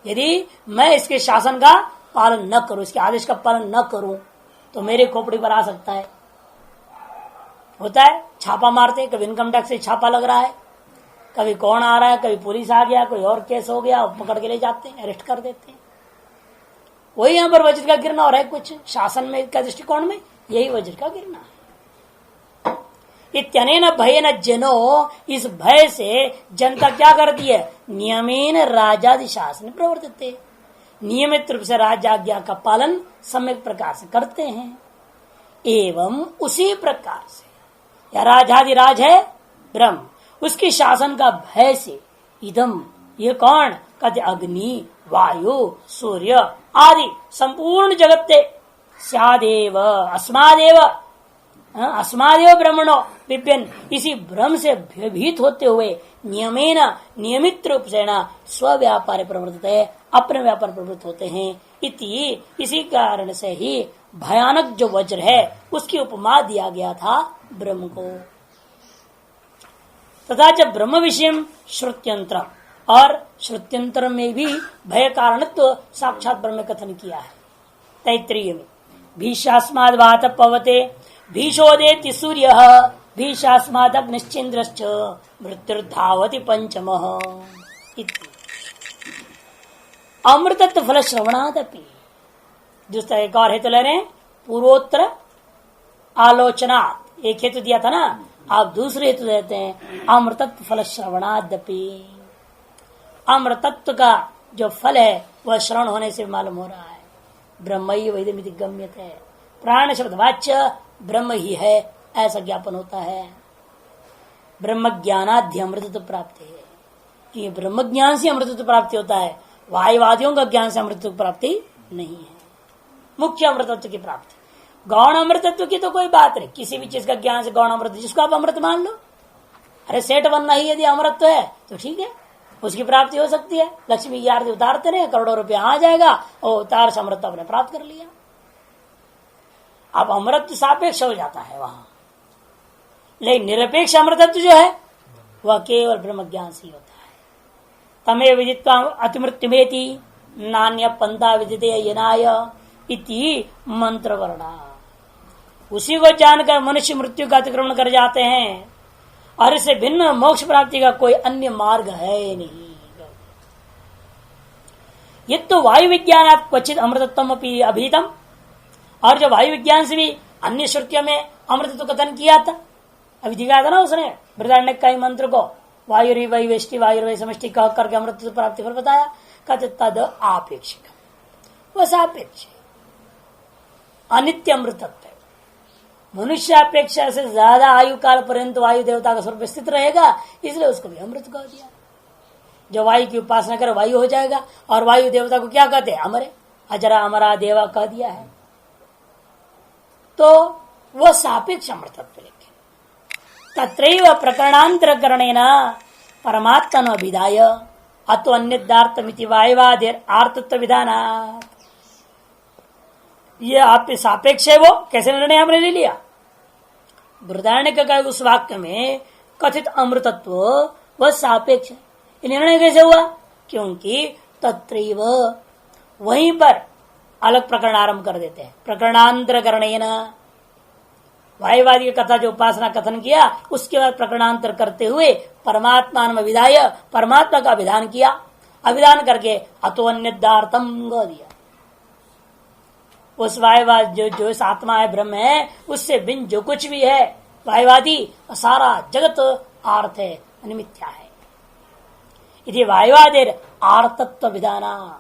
यदि मैं इसके शासन का पालन न करूं, इसके आदेश का पालन न करूं, तो मेरे खोपड़ी पर आ सकता है। होता है छापा मारते, कभी इनकम टैक्स से छापा लग रहा है, कभी कौन आ रहा है, कभी पुलिस आ गया, कोई और केस हो गया, पकड़ के ले जाते हैं, अरेस्ट कर देते हैं। वही यहाँ पर वज्र का गिरना हो रहा है, कुछ शासन में का दृष्टिकोण में यही वज्र का गिरना है। इत्यनेन भयेन जनो, इस भय से जनता क्या करती है? नियमेन राजादि शासन प्रवर्तित, नियमित रूप से राजाज्ञा का पालन सम्यक प्रकार से करते हैं। एवं उसी प्रकार से या राजाधिराज है ब्रह्म, उसके शासन का भय से इदम ये कौन? कहते अग्नि, वायु, सूर्य आदि संपूर्ण जगत से स्यादेव अस्मादेव अस्मादेव ब्रह्मणो विपिन, इसी ब्रह्म से भयभीत होते हुए नियमेन नियमित रूप से न स्व व्यापार प्रवृत्त है, अपने व्यापार प्रवृत्त होते हैं। इसी कारण से ही भयानक जो वज्र है उसकी उपमा दिया गया था ब्रह्म को। तथा जब ब्रह्म विषय श्रुत्यंत्र, और श्रुत्यंत्र में भी भय कारणत्व साक्षात ब्रह्म कथन किया है। तैत्रीय में भीषास्माद वात पवते भीषोदेति सूर्य भीषास्माद अग्निश्चेन्द्रश्च मृत्युर्धावति पंचमः। अमृतत्व फल श्रवणादपि, दूसरा एक और हेतु ले रहे हैं पूर्वोत्तर आलोचना, एक हेतु दिया था ना, आप दूसरे हेतु देते हैं अमृतत्व फल श्रवणादपि। अमृतत्व का जो फल है वह श्रवण होने से मालूम हो रहा है। ब्रह्मई वैदमिति गम्यते, प्राण शब्द वाच्य ब्रह्म ही है ऐसा ज्ञापन होता है। ब्रह्म ज्ञानाध्य अमृतत्व प्राप्ति है कि ब्रह्म ज्ञान से अमृतत्व प्राप्ति होता है, वायुवादियों का ज्ञान से अमृतत्व प्राप्ति नहीं है। मुख्य अमृतत्व की प्राप्ति, गौण अमृतत्व की तो कोई बात नहीं, किसी भी चीज का ज्ञान से गौण अमृत, जिसको आप अमृत मान लो। अरे सेठ बनना ही यदि अमृत है तो ठीक है, उसकी प्राप्ति हो सकती है। लक्ष्मी की आरती उतारते रहे, करोड़ों रुपया आ जाएगा और उतार से अमृत आपने प्राप्त कर लिया। अब अमृत सापेक्ष हो जाता है वहां, लेकिन निरपेक्ष अमृतत्व जो है वह केवल ब्रह्म ज्ञान से ही होता है। तमे विदित्वा अतिमृत्युमेति नान्य पंथा विदिते यनाय इति मंत्र वर्णा। उसी को जानकर मनुष्य मृत्यु का अतिक्रमण कर जाते हैं और इससे भिन्न मोक्ष प्राप्ति का कोई अन्य मार्ग है नहीं। ये तो वायु विज्ञान क्वचित अमृतत्व अभीतम, और जो वायु विज्ञान से भी अन्य श्रुतियों में अमृतत्व कथन किया था, अभी दिखाया था ना उसने बृहदारण्यक का मंत्र को, वायु वै वेष्टि वायु समष्टि कह करके अमृतत्व प्राप्ति पर बताया। कहते तद आपेक्षिक, वह सापेक्ष अनित्य अमृतत्व है। मनुष्य अपेक्षा से ज्यादा आयु काल पर्यंत वायु देवता का स्वरूप स्थित रहेगा, इसलिए उसको भी अमृत कह दिया। जो वायु की उपासना करे वायु हो जाएगा, और वायु देवता को क्या कहते हैं? अमरे, अजरा अमरा देवा कह दिया है। तो वह सापेक्ष अमृतत्व, लेकिन तत्रैव प्रकरणांतर करणेन परमात्मन अभिधाय अतो अन्यदार्थमिति वायवादेर आर्तत्व विधानात्। ये आप सापेक्ष है, वो कैसे निर्णय हमने ले लिया? बृहदारण्यक का उस वाक्य में कथित अमृतत्व वह सापेक्ष है, निर्णय कैसे हुआ? क्योंकि तत्रैव, वहीं पर अलग प्रकरण आरंभ कर देते हैं। प्रकरणांतर करणेन, वायुवादी की कथा जो उपासना कथन किया उसके बाद प्रकरणांतर करते हुए परमात्मा विधाय, परमात्मा का विधान किया। अभिधान करके अतो अन्यदार्थम दिया। उस वायुवाद जो इस आत्मा है, ब्रह्म है, उससे भिन्न जो कुछ भी है वायुवादी, सारा जगत आर्थ है, अनिमित्या है। यदि वायुवादेर आर्तत्व विधाना।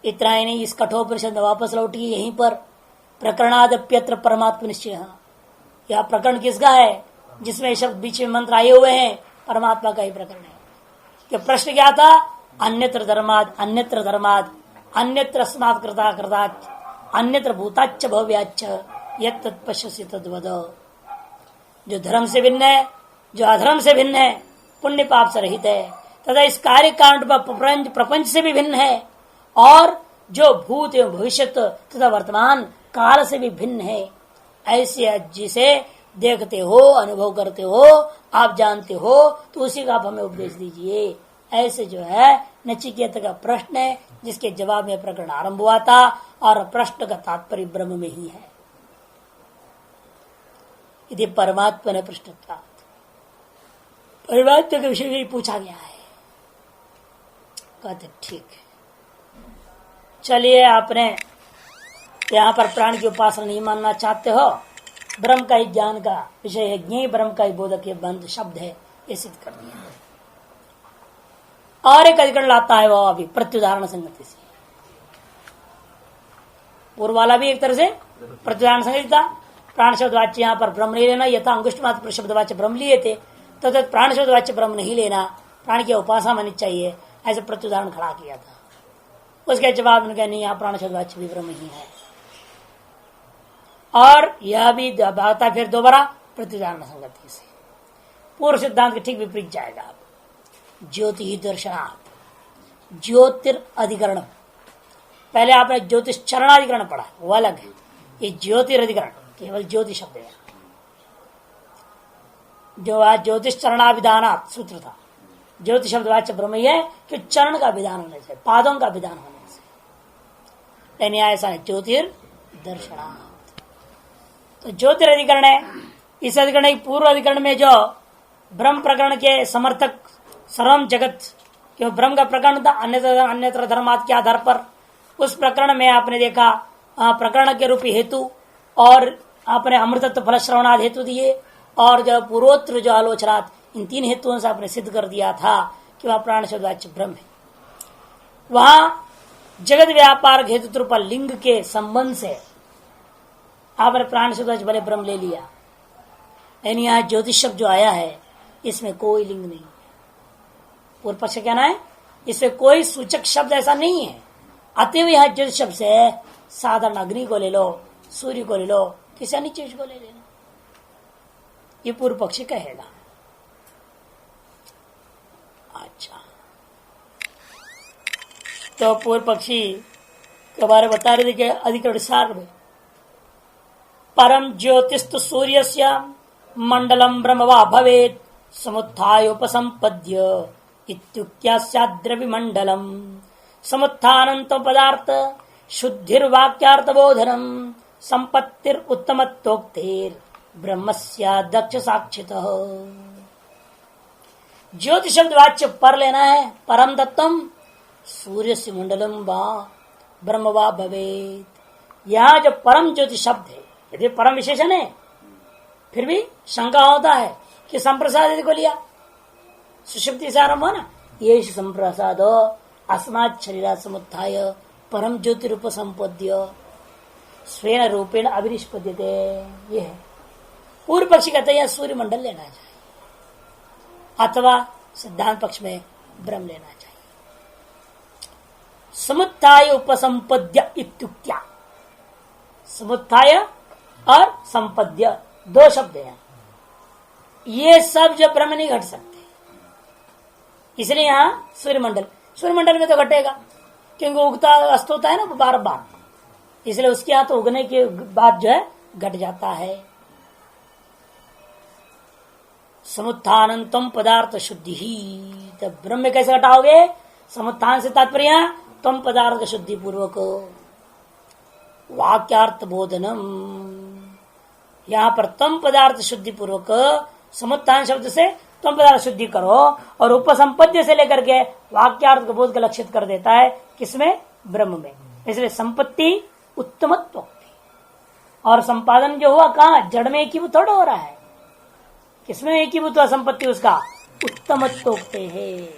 इतना ही नहीं, इस कठोपनिषद में वापस लौटी यहीं पर प्रकरणादप्यत्र परमात्म निश्चय। यह प्रकरण किसका है? जिसमें शब्द बीच में मंत्र आए हुए हैं, परमात्मा का ही प्रकरण है। कि प्रश्न क्या था? अन्यत्र धर्माद अन्यत्र धर्माद अन्यत्र अस्मात् कृता कृताच्च अन्यत्र भूताच्च भव्याच्च यत् तत्पश्यसि तद्वद। जो धर्म से भिन्न है, जो अधर्म से भिन्न है, पुण्य पाप से रहित है, तथा इस कार्य कांड प्रपंच से भी भिन्न है, और जो भूत एवं भविष्य तथा वर्तमान काल से भी भिन्न है, ऐसे जिसे देखते हो, अनुभव करते हो, आप जानते हो, तो उसी का आप हमें उपदेश दीजिए। ऐसे जो है नचिकेत का प्रश्न है, जिसके जवाब में प्रकरण आरंभ हुआ था, और प्रश्न का तात्पर्य ब्रह्म में ही है। यदि परमात्मा ने प्रश्न था, परमात्मा के विषय में पूछा गया है। कहते ठीक है, चलिए आपने यहाँ पर प्राण की उपासना नहीं मानना चाहते हो, ब्रह्म का ही ज्ञान का विषय है, ज्ञेय ब्रह्म का ही बोधक ये बंध शब्द है, ये सिद्ध कर दिया। और एक अधिकरण लाता है वो अभी प्रत्युदाहरण संगति से। पूर्व वाला भी एक तरह से प्रत्युदाहरण संगति था। प्राण शब्द वाच्य यहाँ पर ब्रह्म नहीं लेना, यथा अंगुष्ठ मात्र शब्द वाच्य ब्रह्म लिए थे, तो प्राण शब्द वाच्य ब्रह्म नहीं लेना, प्राण की उपासना होनी चाहिए, ऐसे प्रत्युदाहरण खड़ा किया था। उसके जवाब में नहीं, यहाँ प्राण शब्द वाच्य भी ब्रह्म ही है। और यह भी आता फिर दोबारा प्रत्युदाहरण संगति से पूर्व सिद्धांत के ठीक विपरीत जाएगा। ज्योति ही दर्शनात्, ज्योतिर्अधिकरण। पहले आपने ज्योतिष चरणाधिकरण पढ़ा, वो अलग है। ये ज्योतिर्अधिकरण केवल ज्योति शब्द है। जो आज ज्योतिष चरणाभिधानात् सूत्र था, ज्योति शब्द वाच्य ब्रह्म ही है कि चरण का विधान होने से, पादों का विधान होने से। लेकिन ऐसा है ज्योतिर्दर्शनात्। तो ज्योतिर्अधिकरण है। इस अधिकरण एक पूर्व अधिकरण में जो ब्रह्म प्रकरण के समर्थक सर्वम जगत, क्यों ब्रह्म का प्रकरण था अन्यत्र धर्मात् के आधार पर, उस प्रकरण में आपने देखा प्रकरण के रूपी हेतु और आपने अमृतत्व फल श्रवणाद हेतु दिए, और जो पूर्वोत्तर जो आलोचनात्, इन तीन हेतुओं से आपने सिद्ध कर दिया था कि वह प्राण शब्द वाच्य ब्रह्म है। वहां जगत व्यापार हेतु पर लिंग के संबंध से आपने प्राण शब्द वाच्य भले ब्रह्म ले लिया। यानी यहाँ ज्योतिष शब्द जो आया है इसमें कोई लिंग नहीं है। पूर्व पक्ष कहना है इसमें कोई सूचक शब्द ऐसा नहीं है। अतएव यह ज्योतिष शब्द से साधारण अग्नि को ले लो, सूर्य को ले लो, किसी अन्य चीज को ले लेना, ये पूर्व पक्षी कहेगा। अच्छा, तो पूर्व पक्षी के बारे में बता रहे थे कि अधिकरण सार में परम ज्योतिस्तु सूर्यस्य मंडलम ब्रह्म वा भवेत् समुत्थाय उपसंपद्य इत्युक्त्या स्याद्रवि मंडलम समुत्थानंत पदार्थ शुद्धिर्वाक्यार्थ बोधनम संपत्तिर उत्तमत्वोक्तेर ब्रह्मस्य दक्ष साक्षितः। ज्योति शब्द वाच्य पर लेना है। परम दत्तम सूर्य से मंडलम वा ब्रह्म वा भवेत्। यहां जो परम ज्योति शब्द है, यदि परम विशेषण है फिर भी शंका होता है कि संप्रसाद को लिया, सुषुप्ति से आरंभ हो ना, ये संप्रसाद अस्मात् शरीरा समुत्थाय परम ज्योति रूप संपद्य स्वेन रूपेण अभिनिष्पद्यते। ये है। पूर्व पक्षी कहते हैं सूर्य मंडल लेना चाहिए, अथवा सिद्धांत पक्ष में ब्रह्म लेना चाहिए। समुत्थाय उपसंपद्य इत्युक्त्या, समुत्थाय और संपद्य दो शब्द हैं। ये सब जो ब्रह्म नहीं घट सकते, इसलिए यहां सूर्यमंडल में तो घटेगा, क्योंकि उगता अस्त होता है ना बार बार, इसलिए उसके यहां तो उगने के बाद जो है घट जाता है। समुत्थानंतम पदार्थ शुद्धि ही, तो ब्रह्म में कैसे घटाओगे? समुत्थान से तात्पर्य तम पदार्थ शुद्धि पूर्वक वाक्यार्थ बोधनम। यहां पर तम पदार्थ शुद्धि पूर्वक समुत्थान शब्द से तम पदार्थ शुद्धि करो, और उपसंपद्य से लेकर के वाक्यार्थ को बोध का लक्षित कर देता है। किसमें? ब्रह्म में। इसलिए संपत्ति उत्तमत्व, और संपादन जो हुआ कहाँ? जड़ में एकीभूत थोड़ा हो रहा है। किसमें एकीभूत हुआ संपत्ति? उसका उत्तमत्व है।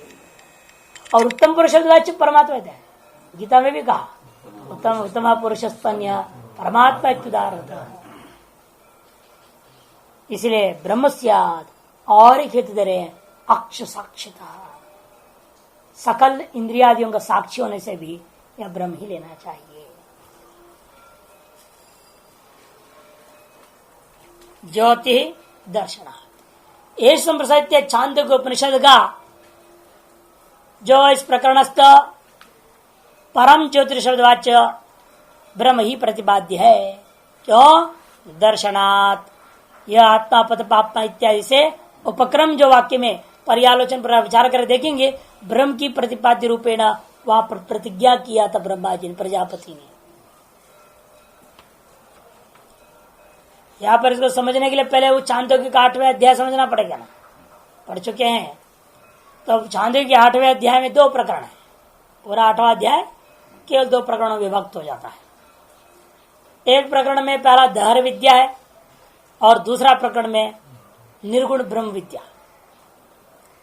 और उत्तम पुरुष वाच्य परमात्मा है। गीता में भी कहा उत्तम उत्तम पुरुष परमात्मा इत्युदार होता है। इसलिए ब्रह्म स्यात्, और एक हेतु दे रहे हैं अक्ष साक्षिता, सकल इंद्रियादियों का साक्षी होने से भी यह ब्रह्म ही लेना चाहिए। ज्योति दर्शनात्, ये संप्रसाद्य छांदोग्य उपनिषद का जो इस प्रकरणस्थ परम ज्योतिष शब्दवाच्य ब्रह्म ही प्रतिपाद्य है। क्यों? दर्शनात्, यह आत्मा पद पापना इत्यादि से उपक्रम जो वाक्य में पर्यालोचन पर विचार कर देखेंगे, ब्रह्म की प्रतिपाद्य रूपेण वहां पर प्रतिज्ञा किया था ब्रह्मा जी ने, प्रजापति ने। यहाँ पर इसको समझने के लिए पहले वो चांदोग्य का 8वें अध्याय समझना पड़ेगा ना, पढ़ चुके हैं। तो चांदोग्य के 8वें अध्याय में 2 प्रकरण है। पूरा 8वां अध्याय केवल 2 प्रकरणों में विभक्त हो जाता है। एक प्रकरण में पहला दहर विद्या है, और दूसरा प्रकरण में निर्गुण ब्रह्म विद्या,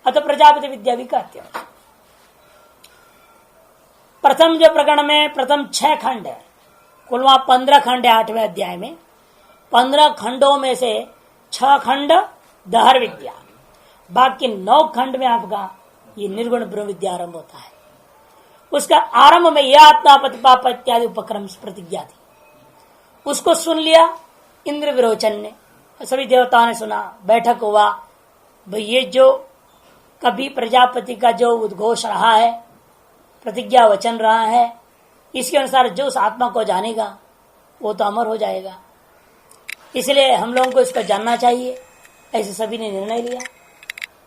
अतः प्रजापति विद्या भी कहते हैं। प्रथम जो प्रकरण में प्रथम 6 खंड है, कुल वहां 15 खंड है 8वें अध्याय में। 15 खंडों में से 6 खंड दहर विद्या, बाकी 9 खंड में आपका ये निर्गुण ब्रह्म विद्या आरंभ होता है। उसका आरंभ में यह आत्मा प्रतिपाप इत्यादि उपक्रम प्रतिज्ञा थी, उसको सुन लिया इंद्र विरोचन ने, सभी देवताओं ने सुना, बैठक हुआ। भाई ये जो कभी प्रजापति का जो उद्घोष रहा है, प्रतिज्ञा वचन रहा है, इसके अनुसार जो उस आत्मा को जानेगा वो तो अमर हो जाएगा, इसलिए हम लोगों को इसका जानना चाहिए। ऐसे सभी ने निर्णय लिया।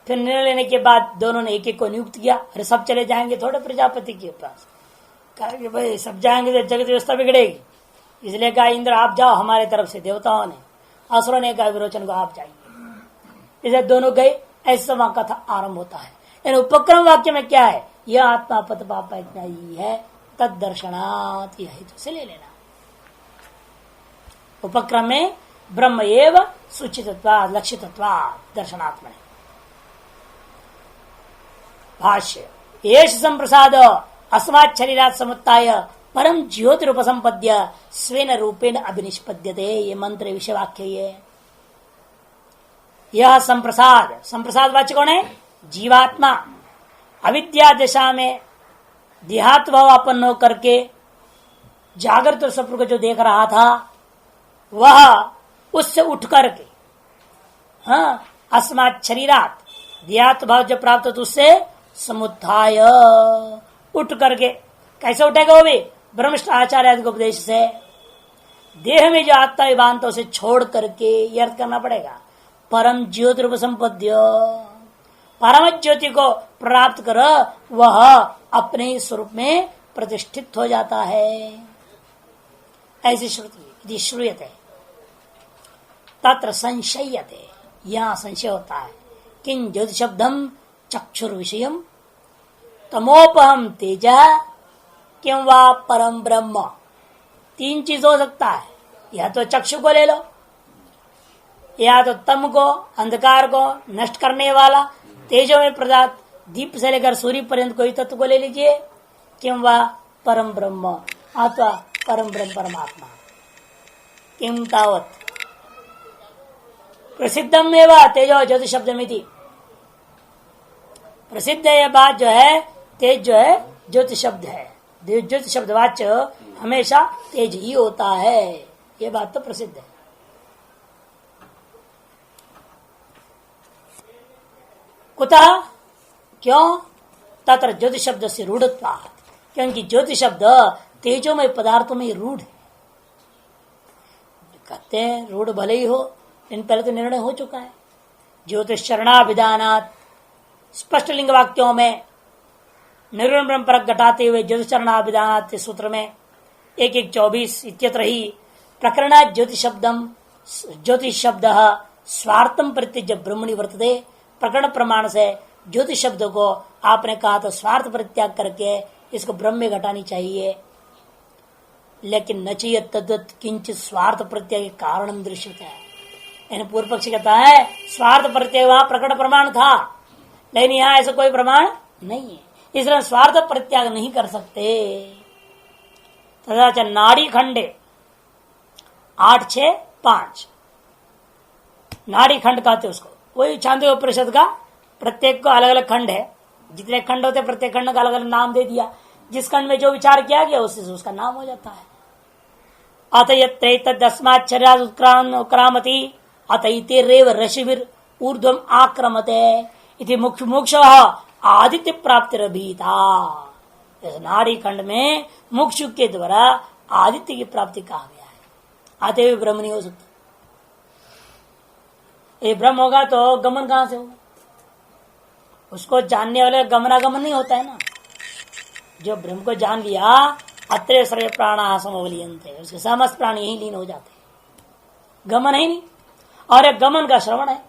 फिर निर्णय लेने के बाद दोनों ने एक एक को नियुक्त किया। अरे सब चले जाएंगे थोड़े प्रजापति के पास, कहा कि भाई सब जाएंगे तो जगत व्यवस्था बिगड़ेगी, इसलिए कहा इंद्र आप जाओ हमारे तरफ से। देवताओं ने, असुरों ने कहा विरोचन को आप जाइए। इसे दोनों गए। ऐसा वहां कथा आरंभ होता है। इन उपक्रम वाक्य में क्या है? यह आत्मा पद पाप इतना ही है, तद दर्शनात् हेतु से ले लेना। उपक्रम में ब्रह्म एव सूचितत्वात् लक्षितत्वात् दर्शनात्म। भाष्य येष संप्रसाद अस्मात् शरीरात् समुत्थाय परम ज्योतिरुपसंपद्य स्वेन रूपेण अभिनिष्पद्यते। ये मंत्र विषय वाक्य ये। यह संप्रसाद, संप्रसाद वाच्य कौन है? जीवात्मा अविद्या दशा में देहात भाव अपन्न होकर के जागृत और स्वप्न को जो देख रहा था, वह उससे उठ करके, हाँ, अस्मात् शरीरात देहात भाव जब प्राप्त हो तो उससे समुत्थाय उठ करके, कैसे उठेगा वो भी? ब्रह्मनिष्ठ आचार्य के उपदेश से। देह में जो आत्मा विभांत उसे छोड़ करके ये अर्थ करना पड़ेगा। परम ज्योति रूप संपद्य, परम ज्योति को प्राप्त कर वह अपने स्वरूप में प्रतिष्ठित हो जाता है। ऐसी श्रुति श्रूयते तत्र संशयते, यहां संशय होता है। किं ज्योति शब्दम चक्षुर विषयम तमोपहम तेज किं वा परम ब्रह्म। तीन चीज हो सकता है, या तो चक्षु को ले लो, या तो तम को, अंधकार को नष्ट करने वाला तेजो में प्रदात दीप से लेकर सूर्य पर्यंत कोई तत्व को ले लीजिए, किं वा परम ब्रह्म अथवा परम ब्रह्म परमात्मा। किम तावत प्रसिद्धम एवं तेजो ज्योति शब्द में थी। प्रसिद्ध यह बात जो है, तेज जो है ज्योति शब्द है। ज्योति शब्द वाच्य हमेशा तेज ही होता है, ये बात तो प्रसिद्ध है। कुतः? क्यों? तत्र ज्योति शब्द से रूढ़त्वात्, क्योंकि ज्योति शब्द तेजोमय पदार्थों में रूढ़ है। कहते हैं रूढ़ भले ही हो, इन पहले तो निर्णय हो चुका है। ज्योतिष चरणाभिधानात्, स्पष्ट लिंग वाक्यों में निर्गुण ब्रह्म परक घटाते हुए ज्योतिष चरणाभिधानात् सूत्र में 1:1:24 इत्यत्र ही प्रकरण ज्योति शब्दम ज्योतिष शब्द स्वार्थम परित्यज्य ब्रह्मणि वर्तते। प्रकरण प्रमाण से ज्योतिष शब्द को आपने कहा तो स्वार्थ परित्याग करके इसको ब्रह्म में घटानी चाहिए, लेकिन न चाहिए तद्वत किंचित स्वार्थ प्रत्यय कारण दृश्यता है। पूर्व पक्षी कहता है स्वार्थ प्रत्यय वहां प्रकट प्रमाण था, लेकिन यहां ऐसा कोई प्रमाण नहीं है, इसलिए स्वार्थ परित्याग नहीं कर सकते। तथा नाड़ी खंडे 8-6-5 नाड़ी खंड कहते उसको, वही छांदोग्य उपनिषद का प्रत्येक को अलग अलग खंड है। जितने खंड होते प्रत्येक खंड का अलग अलग नाम दे दिया, जिस खंड में जो विचार किया गया उससे उसका नाम हो जाता है। अतयत्तस्मात् उत्क्रामति अतैतेरेव ऋषिभिर ऊर्ध्वम आक्रमते इति मुक्ष आदित्य प्राप्तिरभीता। इस नाड़ी खंड में मुक्षु के द्वारा आदित्य की प्राप्ति कहा गया है। आते हुए ब्रह्म नहीं हो सकता। ये ब्रह्म होगा तो गमन कहां से होगा? उसको जानने वाले गमनागमन नहीं होता है ना। जो ब्रह्म को जान लिया, अत्रे सर्वे प्राणा समवलीयन्ते, उसके समस्त प्राणी यही लीन हो जाते, गमन है नहीं। और एक गमन का श्रवण है,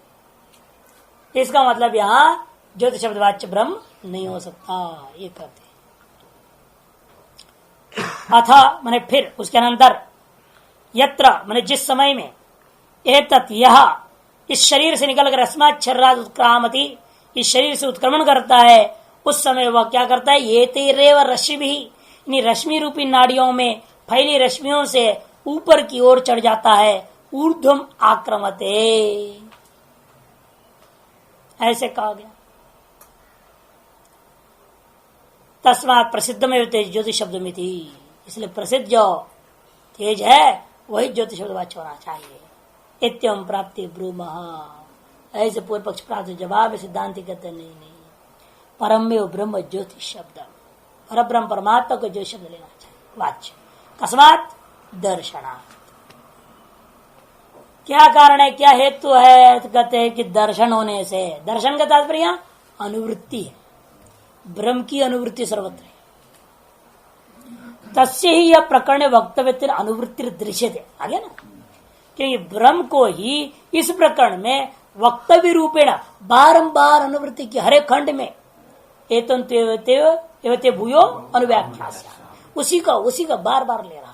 इसका मतलब यहां ज्योति शब्द वाच्य ब्रह्म नहीं हो सकता, ये कहते अथा मैंने फिर उसके अनंतर यत्र मैंने जिस समय में एतत् यह इस शरीर से निकलकर अस्मात् शरीरात् उत्क्रामति, इस शरीर से उत्क्रमण करता है, उस समय वह क्या करता है? ये तेरेव रश्मि भी, रश्मि रूपी नाड़ियों में फैली रश्मियों से ऊपर की ओर चढ़ जाता है। ऊर्ध्वम आक्रमते, ऐसे कहा गया। तस्मात् प्रसिद्धमेव तेज ज्योतिष शब्द में थी, इसलिए प्रसिद्ध जो तेज है वही ज्योतिष शब्द वाच्य होना चाहिए। इत्यम प्राप्ति ब्रूमः, ऐसे पूर्व पक्ष प्राप्त जवाब सिद्धांत कहते नहीं, परमेव ब्रह्म ज्योतिष शब्द, पर ब्रह्म परमात्मा को ज्योतिष शब्द लेना चाहिए वाच्य। कस्मात् दर्शनात्, क्या कारण है, क्या हेतु है, तो कहते हैं कि दर्शन होने से, दर्शन का तात्पर्य अनुवृत्ति है, ब्रह्म की अनुवृत्ति सर्वत्र है। तस्य ही यह प्रकरण वक्तव्य अनुवृत्ति दृश्यते, आगे ना, क्योंकि ब्रह्म को ही इस प्रकरण में वक्तव्य रूपेण बारंबार अनुवृत्ति की, हरे खंड में एवं भूयो अनुव्याख्यास, उसी का बार बार ले रहा है।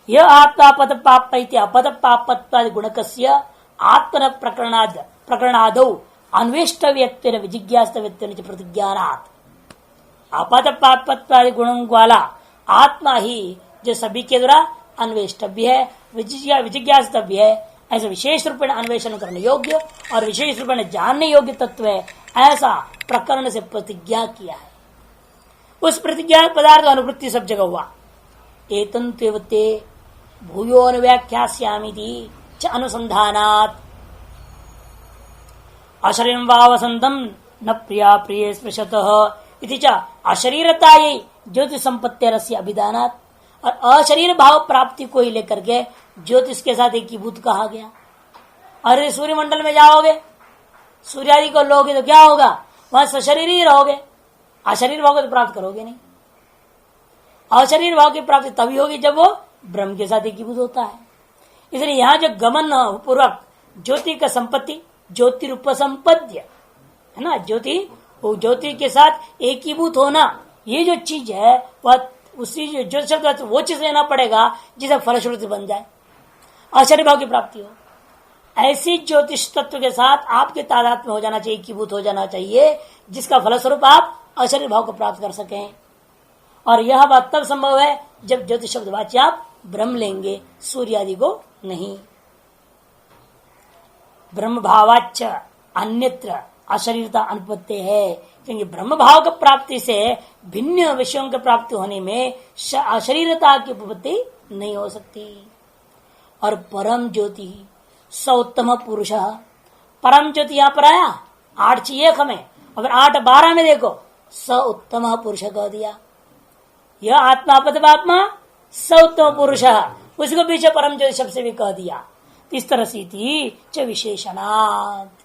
यह आत्मापद पाप अपद पापत्वादि गुणकस्य आत्मन प्रकरणादौ अन्वेष्टव्यत्वेन विजिज्ञास्तव्यत्वेन च प्रतिज्ञानात्, अपद पापत्वादि गुणों वाला आत्मा ही जो सभी के द्वारा अन्वेष्टव्य है, विजिज्ञास्तव्य है, ऐसा विशेष रूप में अन्वेषण करने योग्य और विशेष रूप में जानने योग्य तत्व है, ऐसा प्रकरण से प्रतिज्ञा किया है। उस प्रतिज्ञा पदार्थ अनुवृत्ति सब जगह हुआ। एतन्ते भूयो अनुव्याख्यास्यामि च अनुसंधानात् अशरीरं वा वसंतम न प्रिया प्रिय स्पृशतः इति च अशरीरतायै ज्योतिष संपत्तिरस्य अभिधानात्, और अशरीर भाव प्राप्ति को ही लेकर के ज्योतिष के साथ एकीभूत कहा गया। अरे सूर्य मंडल में जाओगे, सूर्य आदि को लोगे तो क्या होगा, वहां सशरीर ही रहोगे, अशरीर भाव को तो प्राप्त करोगे नहीं। अशरीर भाव की प्राप्ति तभी होगी जब वो ब्रह्म के साथ एकीभूत होता है। इसलिए यहाँ जो गमन पूर्वक ज्योति का संपत्ति, ज्योति रूप संपद्य है ना, ज्योति के साथ एकीभूत होना, ये जो चीज है वह उसी जो शब्द वो चीज लेना पड़ेगा जिसे फलश्रुति बन जाए, अशरीर भाव की प्राप्ति हो। ऐसी ज्योतिष तत्व के साथ आपके तादात्म्य हो जाना चाहिए, एकीभूत हो जाना चाहिए, जिसका फलस्वरूप आप अशरीर भाव को प्राप्त कर सकें। और यह बात तब संभव है जब ज्योतिष शब्द वाच्य आप ब्रह्म लेंगे, सूर्य आदि को नहीं। ब्रह्म भावाच्य अन्यत्र अशरीरता अनुपत्ति है, क्योंकि ब्रह्म भाव की प्राप्ति से भिन्न विषयों की प्राप्ति होने में अशरीरता की उपपत्ति नहीं हो सकती। और परम ज्योति स उत्तम पुरुष, परम ज्योति यहाँ पर आया 8:1 में, और 8:12 में देखो स उत्तम पुरुष कह दिया। यह आत्मापदपात्मा स उत्तम पुरुष, उसको पीछे परम ज्योति शब्द से भी कह दिया। इस तरह से च विशेषणात्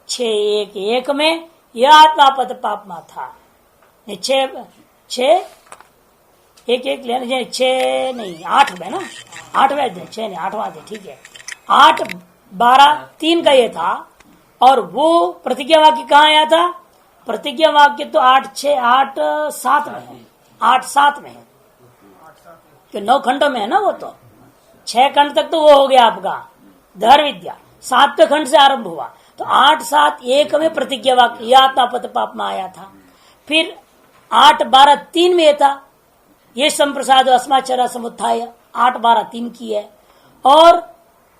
6:1 में यह आत्मापद पापमा था। 6:1 लेना चाहिए, 6 नहीं 8 में ना, 8वें अध्याय, 6 नहीं 8वां अध्याय, ठीक है। 8:12 का ये था, और वो प्रतिज्ञा वाक्य कहाँ आया था, प्रतिज्ञा वाक्य तो 8:7 में है, 8:7 में है, तो 9 खंडों में है ना, वो तो 6 खंड तक तो वो हो गया आपका धर विद्या, 7वें खंड से आरंभ हुआ, तो 8:7:1 में प्रतिज्ञा वाक्य यह आत्मापद पाप में आया था। फिर 8:12:3 में था ये संप्रसाद अस्माचरा समुत्थाय, 8:12:3 की है, और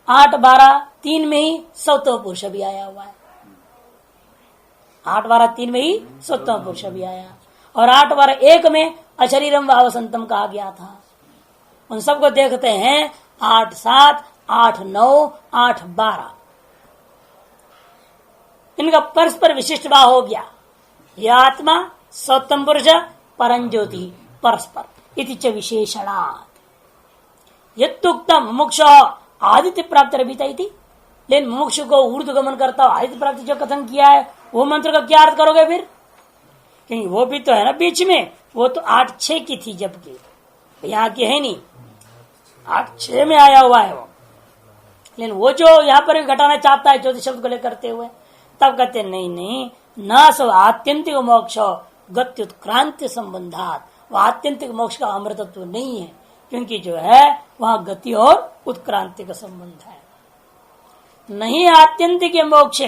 8:12:3 में ही सौतम पुरुष भी आया हुआ है, 8:12:3 में ही सौतम पुरुष भी आया, और 8:12:1 में अशरीरम व वसंतम कहा गया था। उन सबको देखते हैं 8:7, 8:9, 8:12, इनका परस्पर विशिष्ट भाव हो गया। यह आत्मा सौतम पुरुष परम ज्योति परस्पर इति च विशेषणात्। यत्तुक्तम मुमुक्ष आदित्य प्राप्त रभिता इति, लेकिन मुमुक्ष को ऊर्ध्वगमन करता आदित्य प्राप्ति जो कथन किया है वो मंत्र का क्या अर्थ करोगे फिर, क्योंकि वो भी तो है ना बीच में, वो तो 8:6 की थी, जबकि यहाँ की है नहीं, 8:6 में आया हुआ है वो। लेकिन वो जो यहाँ पर भी घटाना चाहता है ज्योतिष शब्द को लेकर करते हुए, तब कहते नहीं न सब आत्यंतिक मोक्ष गत्युत्क्रांति संबंधात, वह आत्यंतिक मोक्ष का अमृतत्व नहीं है, क्योंकि जो है वहां गति और उत्क्रांति का संबंध है। नहीं आत्यंतिक मोक्ष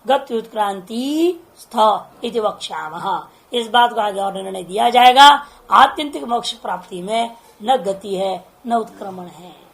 गति उत्क्रांति स्थ इति वक्ष्यामः, इस बात को आगे और निर्णय दिया जाएगा। आत्यंतिक मोक्ष प्राप्ति में न गति है न उत्क्रमण है।